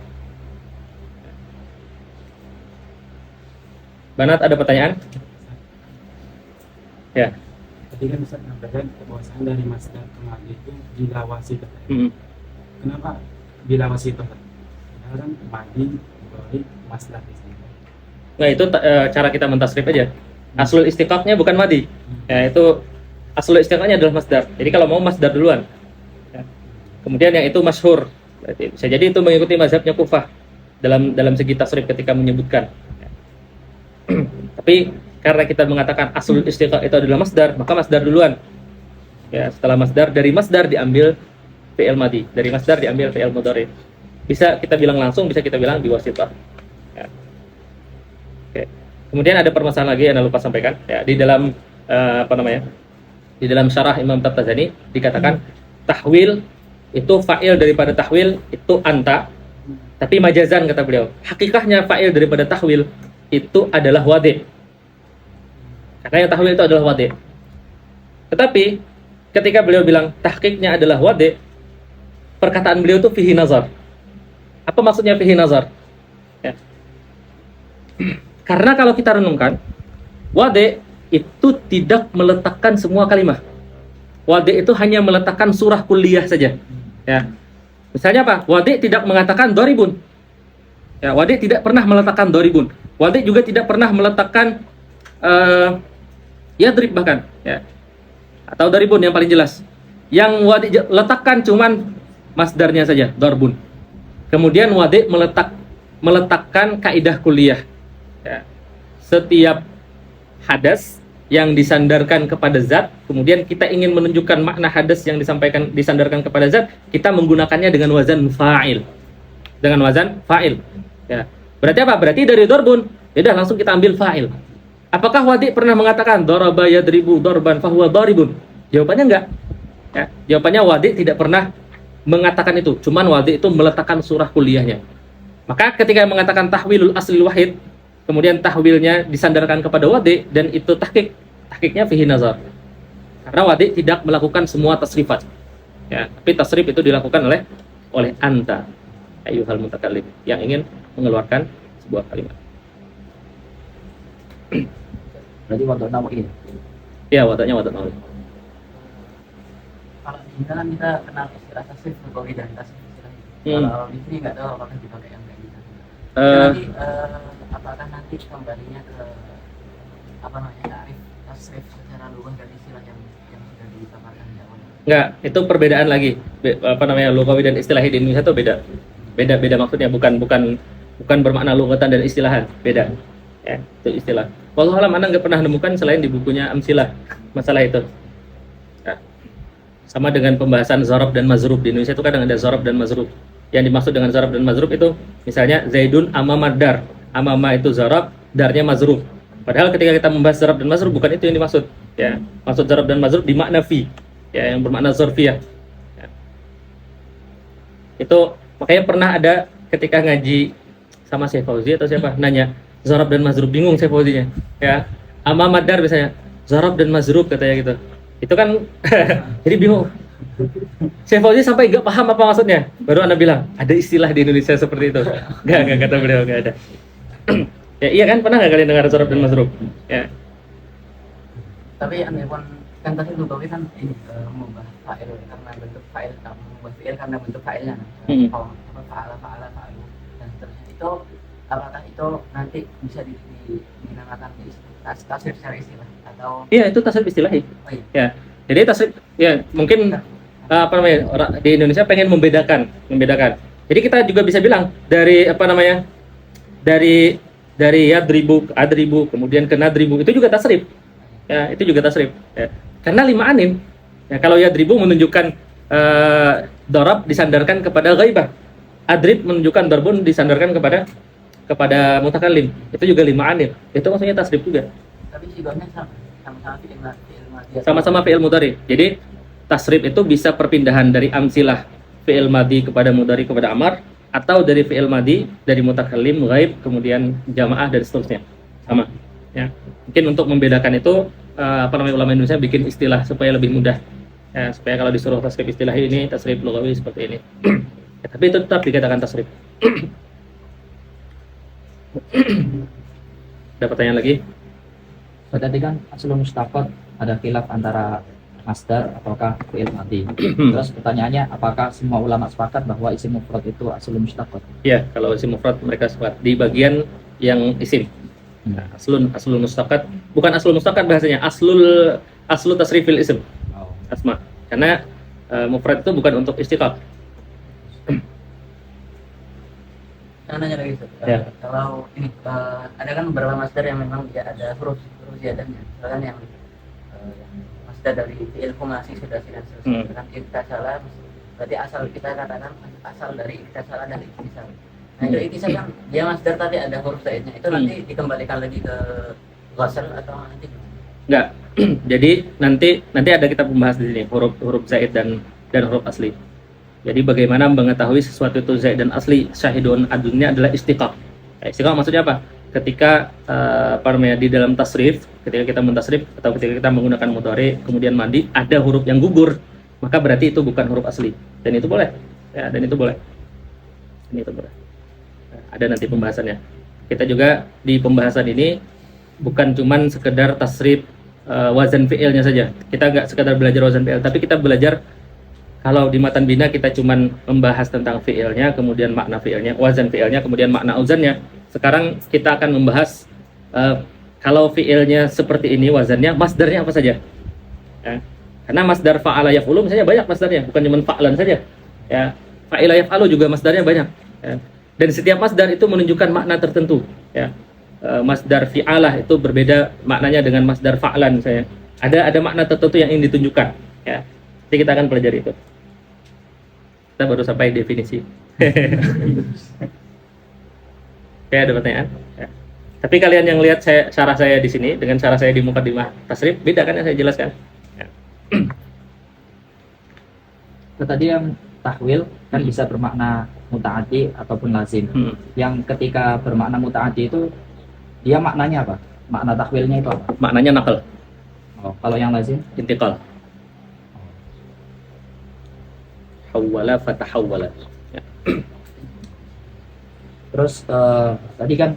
Banat, ada pertanyaan? Ya. Tadi kan bisa menyampaikan bahwasanya dari masdar ke madhi itu bila wasitah. Kenapa bila wasitah? Karena kan madhi dari masdar di sini. Nah, itu cara kita mentasrif aja. Aslul istiqaqnya bukan madhi. Ya, itu aslul istiqaqnya adalah masdar. Jadi kalau mau masdar duluan. Ya. Kemudian yang itu masyhur. Berarti bisa jadi itu mengikuti mazhabnya Kufah dalam segi tasrif ketika menyebutkan. Ya. Tapi karena kita mengatakan aslul istiqaq itu adalah masdar, maka masdar duluan. Ya, setelah masdar, dari masdar diambil fi'il madhi, dari masdar diambil fi'il mudhari. Bisa kita bilang langsung, bisa kita bilang biwasithah. Ya. Oke. Kemudian ada permasalahan lagi yang lupa sampaikan. Ya, di dalam Di dalam syarah Imam Tabtazani dikatakan tahwil itu fa'il daripada tahwil itu anta, tapi majazan kata beliau. Hakikahnya fa'il daripada tahwil itu adalah wadi'. Karena yang tahwil itu adalah wadi'. Tetapi ketika beliau bilang tahqiqnya adalah wadi', perkataan beliau itu fihi nazar. Apa maksudnya fihi nazar? Ya. Karena kalau kita renungkan, wadi' itu tidak meletakkan semua kalimah. Wadi' itu hanya meletakkan surah kulliyah saja. Ya. Misalnya apa? Wadi' tidak mengatakan doribun. Ya, wadi' tidak pernah meletakkan doribun. Wadi' juga tidak pernah meletakkan yadrib bahkan. Ya. Atau doribun yang paling jelas. Yang wadi' letakkan cuman masdarnya saja, dorbun. Kemudian wadi' meletakkan kaidah kulliyah. Ya. Setiap hadas yang disandarkan kepada zat, kemudian kita ingin menunjukkan makna hadas yang disandarkan kepada zat, kita menggunakannya dengan wazan fa'il. Dengan wazan fa'il. Ya. Berarti apa? Berarti dari darbun, ya udah langsung kita ambil fa'il. Apakah Wadi pernah mengatakan daraba yadribu darban fahuwa daribun? Jawabannya enggak. Ya, jawabannya Wadi tidak pernah mengatakan itu. Cuman Wadi itu meletakkan surah kuliahnya. Maka ketika mengatakan tahwilul aslil wahid, kemudian tahwilnya disandarkan kepada Wadi dan itu tahqiqnya fihi nazar. Karena Wadi tidak melakukan semua tasrifat. Ya, tapi tasrif itu dilakukan oleh anta ayyuhal mutakallim yang ingin mengeluarkan sebuah kalimat. Berarti waduk nawawi. Ya, waduknya waduk nawawi. Kalau di kita kan kita kenal istilah tasrif lugawi dan tasrif istilah. Hmm. Kalau di sini nggak tahu apakah dipakai yang kayak gitu. Eh, Nanti apakah nanti kembalinya ke apa namanya tarif tasrif secara lugas dari istilah yang sudah dipaparkan di awal? Enggak, itu perbedaan lagi. Apa namanya? Lugawi dan istilahi di Indonesia itu beda. Beda maksudnya bukan bermakna lugatan dan istilahan, beda. Ya, itu istilah. Wallahu alam, Anda nggak pernah nemukan selain di bukunya Amsilah masalah itu. Ya. Sama dengan pembahasan zarab dan mazrub di Indonesia itu kadang ada zarab dan mazrub. Yang dimaksud dengan zarab dan mazrub itu misalnya Zaidun amama dar. Amama itu zarab, darnya mazrub. Padahal ketika kita membahas zarab dan mazrub bukan itu yang dimaksud. Ya, maksud zarab dan mazrub di makna fi, ya, yang bermakna zarfiyah. Ya. Itu makanya pernah ada ketika ngaji sama Syekh Fauzi atau siapa nanya zarab dan mazrub, bingung Syekh Fauzinya. Ya, amama dar biasanya zarab dan mazrub katanya gitu. Itu kan jadi bingung. Syekh Fauzi sampai gak paham apa maksudnya. Baru Anda bilang, ada istilah di Indonesia seperti itu. Gak kata beliau, gak ada. Ya iya kan, pernah gak kalian dengar zarab dan mazrub? Ya. Tapi yang kan tadi lugawi kan ini mengubah fa'il karena bentuk fa'il, mengubah fi'il karena bentuk fa'ilnya. Fa'ala fa'alu dan seterusnya. Itu apakah itu nanti bisa dinamakan tasrif secara istilah atau? Iya, itu tasrif istilahi. Oh, iya. Ya. Jadi tasrif ya mungkin apa namanya, orang di Indonesia pengen membedakan. Jadi kita juga bisa bilang dari apa namanya, dari yadribu, adribu, kemudian ke nadribu, itu juga tasrif. Ya, itu juga tasrif. Ya. Karena 5 anin. Ya, kalau yadribu menunjukkan darab disandarkan kepada ghaibah. Adrib menunjukkan darbun disandarkan kepada mutakallim. Itu juga 5 anin. Itu maksudnya tasrif juga. Tapi siganya sama-sama fi'il madhi. Sama-sama fi'il mudhari. Jadi tasrif itu bisa perpindahan dari amsilah fi'il madhi kepada mudhari kepada amar, atau dari fi'il madhi dari mutakallim ghaib kemudian jamaah dan seterusnya. Sama. Ya. Mungkin untuk membedakan itu apa namanya, ulama Indonesia bikin istilah supaya lebih mudah. Ya, supaya kalau disuruh tasrif istilah ini, tasrif lugawi seperti ini. Ya, tapi itu tetap dikatakan tasrif. Ada pertanyaan lagi? Tadi kan aslul mustaqad ada khilaf antara masdar ataukah fi'il madhi. Terus pertanyaannya, apakah semua ulama sepakat bahwa isim mufrad itu aslul mustaqad? Ya, kalau isim mufrad mereka sepakat di bagian yang isim. Nah, aslul mustaqad, bukan aslul mustaqad bahasanya, aslu tasrifil isim. Oh. Asma. Karena mufrad itu bukan untuk istiqaq. Saya nanya lagi Ustaz. Ya. Kalau ini ada kan beberapa masdar yang memang dia ada huruf ziyadahnya. Misalkan yang masdar dari fi'il khumasi sudah dan seterusnya. Kan iktasalah, berarti asal kita katakan asal dari iktasalah dan iktisal. Nah itu iktisal kan dia masdar tadi ada huruf zaidnya. Itu nanti dikembalikan lagi ke ghasal atau nanti? Enggak. Jadi nanti ada kita membahas di sini huruf zaid dan huruf asli. Jadi bagaimana mengetahui sesuatu itu zaid dan asli? Syahidun adunnya adalah istiqaq. Istiqaq maksudnya apa? Ketika apa namanya, di dalam tasrif, ketika kita mentasrif atau ketika kita menggunakan mudhari kemudian mandi ada huruf yang gugur, maka berarti itu bukan huruf asli. Dan itu boleh. Ya, dan itu boleh. Ini itu boleh. Ada nanti pembahasannya. Kita juga di pembahasan ini bukan cuman sekedar tasrif wazan fi'ilnya saja. Kita nggak sekedar belajar wazan fi'il, tapi kita belajar. Kalau di matan bina kita cuman membahas tentang fi'ilnya, kemudian makna fi'ilnya, wazan fi'ilnya, kemudian makna auzannya. Sekarang kita akan membahas kalau fi'ilnya seperti ini wazannya, masdarnya apa saja. Ya. Karena masdar fa'ala yaf'ulu misalnya banyak masdarnya, bukan cuma fa'lan saja. Ya, fa'ila yaf'alu juga masdarnya banyak. Ya. Dan setiap masdar itu menunjukkan makna tertentu. Ya. masdar fi'alah itu berbeda maknanya dengan masdar fa'lan misalnya. Ada makna tertentu yang ingin ditunjukkan ya. Nanti kita akan pelajari itu. Kita baru sampai definisi. Oke, ada pertanyaan? Ya. Tapi kalian yang lihat cara saya di sini dengan cara saya di Muqaddimah Tasrif beda kan yang saya jelaskan? Ya. Itu tadi yang tahwil kan bisa bermakna muta'addi ataupun lazim. Yang ketika bermakna muta'addi itu dia maknanya apa? Makna tahwilnya itu apa? Maknanya naqal, Oh, kalau yang lazim intiqal. Hawwala fatahawwala. Ya. terus tadi kan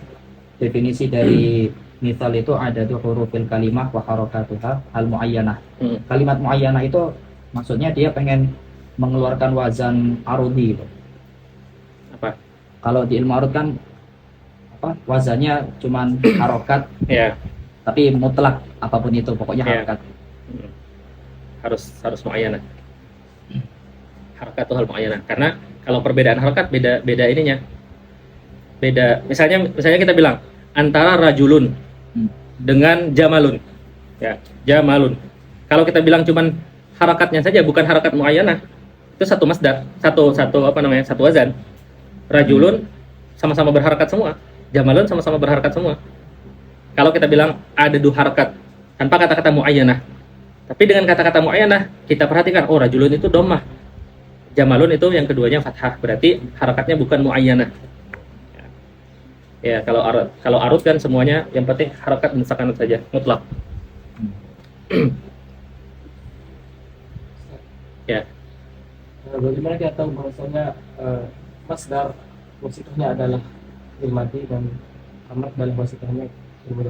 definisi dari misal itu ada tuh hurufil kalimah wa harakatuha al muayyanah. Kalimat muayyanah itu maksudnya dia pengen mengeluarkan wazan arudi gitu. Apa? Kalau di ilmu arud kan apa wazannya cuman harokat Ya, tapi mutlak apapun itu pokoknya Ya. harokat. harus muayyanah. Harakat itu hal muayyanah. Karena kalau perbedaan harakat beda ininya. Beda. Misalnya kita bilang antara rajulun dengan jamalun. Ya, jamalun. Kalau kita bilang cuman harakatnya saja bukan harakat muayyanah, itu satu masdar, satu wazan. Rajulun sama-sama berharakat semua, jamalun sama-sama berharakat semua. Kalau kita bilang ada dua harakat tanpa kata-kata muayyanah, tapi dengan kata-kata muayyanah kita perhatikan, oh rajulun itu dhammah, jamalun itu yang keduanya fathah, berarti harakatnya bukan muayyanah. Ya, kalau arud kan semuanya yang penting harakat dan sakanat saja, mutlak. Ya. Bagaimana kita tahu bahwasanya masdar wasitahnya adalah ilmati dan amat dalam wasitahnya ilmu.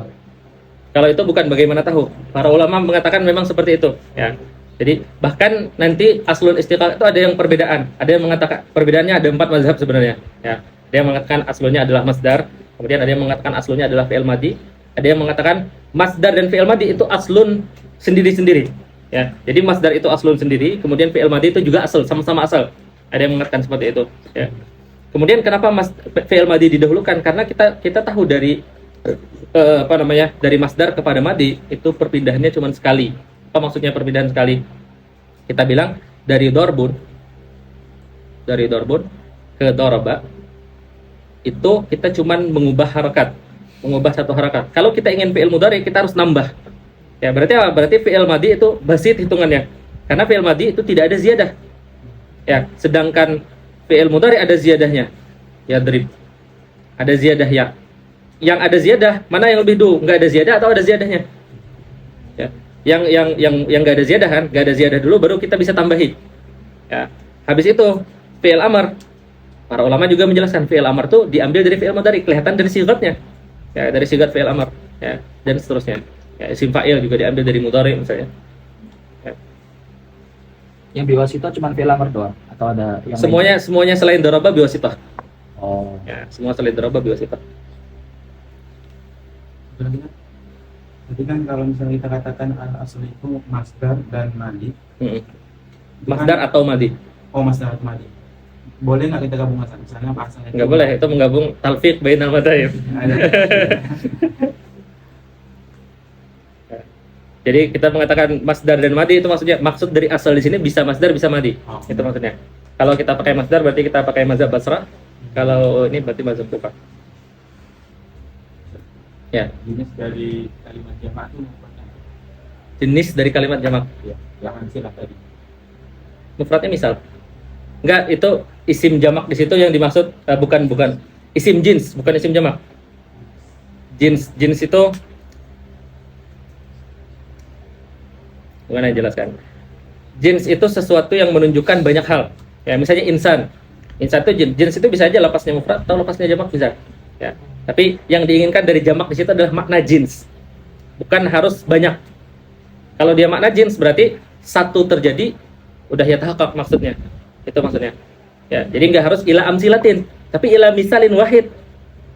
Kalau itu bukan bagaimana tahu. Para ulama mengatakan memang seperti itu, ya. Jadi bahkan nanti aslun istiqaq itu ada yang perbedaan. Ada yang mengatakan perbedaannya ada 4 mazhab sebenarnya, ya. Ada yang mengatakan aslunnya adalah masdar, kemudian ada yang mengatakan aslunnya adalah fi'il madhi, ada yang mengatakan masdar dan fi'il madhi itu aslun sendiri-sendiri, ya. Jadi masdar itu aslun sendiri, kemudian fi'il madhi itu juga asal, sama-sama asal. Ada yang mengatakan seperti itu, ya. Kemudian kenapa fi'il madhi didahulukan? Karena kita tahu dari dari masdar kepada madhi itu perpindahannya cuma sekali. Apa maksudnya perpindahan sekali? Kita bilang dari dorbun ke doraba itu kita cuman mengubah harakat, mengubah satu harakat. Kalau kita ingin fi'il mudhari kita harus nambah. Ya, berarti apa? Berarti fi'il madhi itu basit hitungannya. Karena fi'il madhi itu tidak ada ziyadah. Ya, sedangkan fi'il mudhari ada ziyadahnya. Ya, drib. Ada ziyadah ya. Yang ada ziyadah, mana yang lebih dulu? Enggak ada ziyadah atau ada ziyadahnya? Ya. Yang enggak ada ziyadah kan? Enggak ada ziyadah dulu baru kita bisa tambahi. Ya. Habis itu fi'il amr. Para ulama juga menjelaskan fi'il amr itu diambil dari fi'il mudhari, kelihatan dari sigatnya. Ya, dari sigat fi'il amr, ya, dan seterusnya. Ya, isim fa'il juga diambil dari mudhari misalnya. Ya. Yang biwasitah cuma fi'il amr doang atau ada yang Semuanya selain daraba biwasitah. Oh. Ya, semua selain daraba biwasitah. Jadi kan kalau misalnya kita katakan al-asl itu masdar dan madhi. Masdar atau madhi? Oh, masdar atau madhi. Boleh nggak kita gabung misalnya bahasanya? Nggak boleh, itu menggabung talfiq bainal madzhab. Jadi kita mengatakan masdar dan madhi itu maksudnya maksud dari asal di sini bisa masdar bisa madhi. Oh. Itu maksudnya. Kalau kita pakai masdar berarti kita pakai mazhab Basrah. Kalau ini berarti mazhab Kufah. Ya, Jenis dari kalimat jamak itu jenis dari kalimat jamak. ya, jangan silah tadi. Mufradnya misal. Enggak, itu isim jamak di situ yang dimaksud bukan isim jins, bukan isim jamak. Jins itu gimana jelaskan? Jins itu sesuatu yang menunjukkan banyak hal. Ya, misalnya insan. Insan itu jins itu bisa aja lapasnya mufrad atau lapasnya jamak bisa. Ya. Tapi yang diinginkan dari jamak di situ adalah makna jins. Bukan harus banyak. Kalau dia makna jins berarti satu terjadi udah ya tahaqqaq maksudnya. Itu maksudnya. Ya, jadi nggak harus ila amsilatin, tapi ila misalin wahid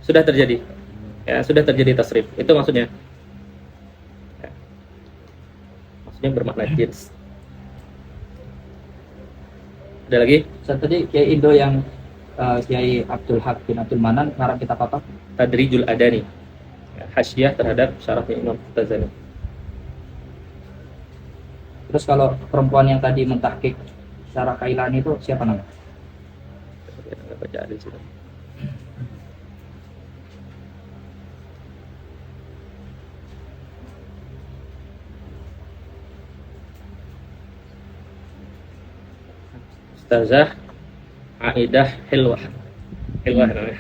sudah terjadi. Ya, sudah terjadi tasrif. Itu maksudnya. Ya. Maksudnya bermakna jins. Ada lagi? Tadi Kiai Indo yang Kiai Abdul Haq bin Abdul Manan ngarang kitab apa? Tadrijul Adani. Hasyiyah terhadap syarahnya Imam Tazani. Terus kalau perempuan yang tadi mentahkik Syarah Kailani itu siapa namanya? Baca di situ. Ustazah Aidah Hilwah. Hilwah namanya.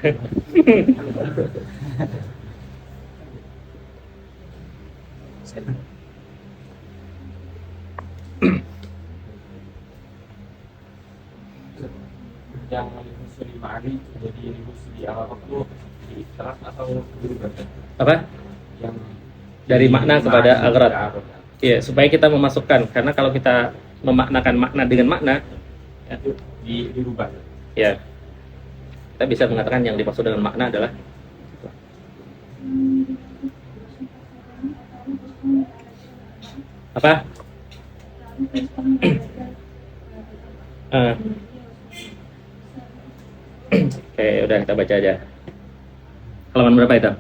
Yang Muslim Ma'ari jadi ribus di awal waktu di ikhlas atau berubah? Apa? Yang Dari makna kepada Ma'ari agrat. ke agrat. Ya, supaya kita memasukkan, karena kalau kita memaknakan makna dengan makna, Itu dirubah. ya kita bisa mengatakan yang dimaksud dengan makna adalah apa? Ah. Oke, udah kita baca aja. Halaman berapa itu?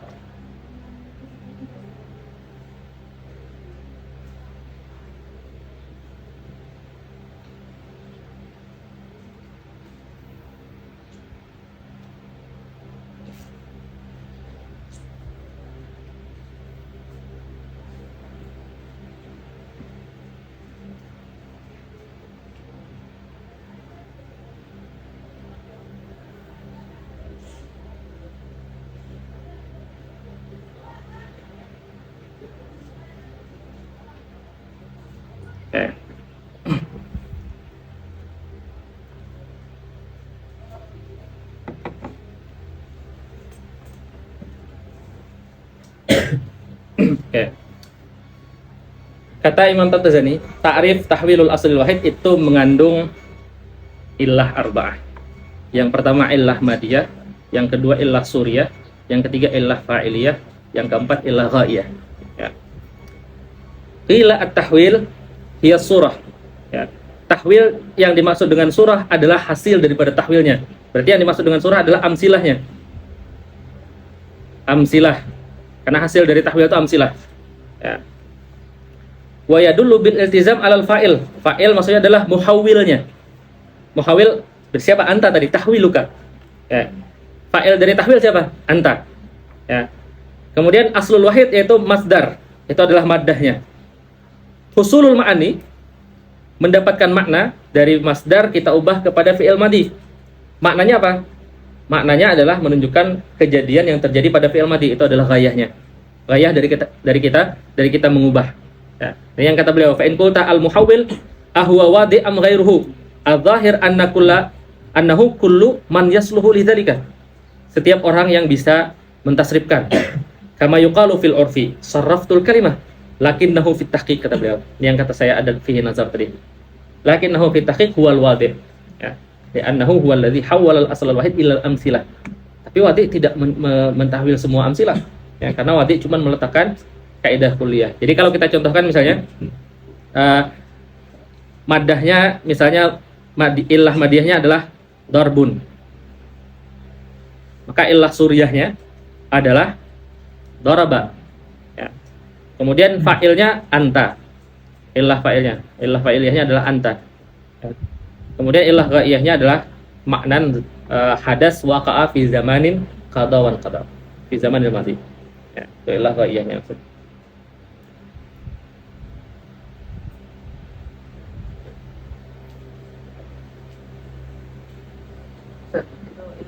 Oke. Oke. Kata Imam Tazani, ta'rif tahwilul aslil wahid itu mengandung illah arba'ah. Yang pertama illah madiyah, yang kedua illah suriyah, yang ketiga illah fa'iliyah, yang keempat illah ghaiyah. Ya. Qila at-tahwil hiya surah. Ya. Tahwil yang dimaksud dengan surah adalah hasil daripada tahwilnya. Berarti yang dimaksud dengan surah adalah amsilahnya. Amsilah. Karena hasil dari tahwil itu amsilah. Ya. Wa yadullu bil iltizam alal fa'il. Fa'il maksudnya adalah muhawwilnya. Muhawwil siapa? Anta tadi, tahwiluka. Ya. Fa'il dari tahwil siapa? Anta. Ya. Kemudian aslul wahid yaitu masdar. Itu adalah maddahnya. Husulul ma'ani mendapatkan makna dari masdar kita ubah kepada fi'il madhi. Maknanya apa? Maknanya adalah menunjukkan kejadian yang terjadi pada fi'il madhi. Itu adalah ghayahnya. Ghayah dari kita mengubah. Ya. Yang kata beliau, fa in qulta al muhawwil ahwa wadi am ghairuhu adzahir annahu kullu man yasluhu lidzalika. Setiap orang yang bisa mentasrifkan. Kama yuqalu fil urfi sarraftul kalimah lakinnahu fit tahqiq, kata beliau. Yang kata saya ada fihi nazar tadi. Lakinnahu fit tahqiq huwal wadi. Ya. Li'annahu huwal ladzi hawwala al asl al wahid ila al amsilah. Tapi wadi tidak mentahwil semua amsilah. Ya, karena wadi cuma meletakkan kaidah kuliah. Jadi kalau kita contohkan misalnya maddahnya misalnya illah madiyahnya adalah darbun. Maka illah suriyahnya adalah daraba. Ya. Kemudian fa'ilnya anta. Illah fa'iliyahnya adalah anta. Ya. Kemudian illah ghaiyahnya adalah maknan hadas waqa'a fi zamanin qada wan qada. Fi zamanil madhi. Ya, itu illah ghaiyahnya maksud.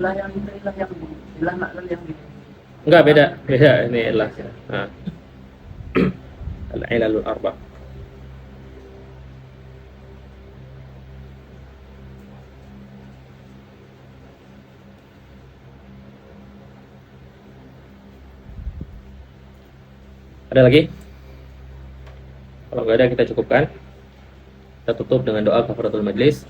Ilah yang makna yang Enggak, beda ini illah. Nah. Al-ilalul arba'. Ada lagi? Kalau nggak ada kita cukupkan. Kita tutup dengan doa kafaratul majlis.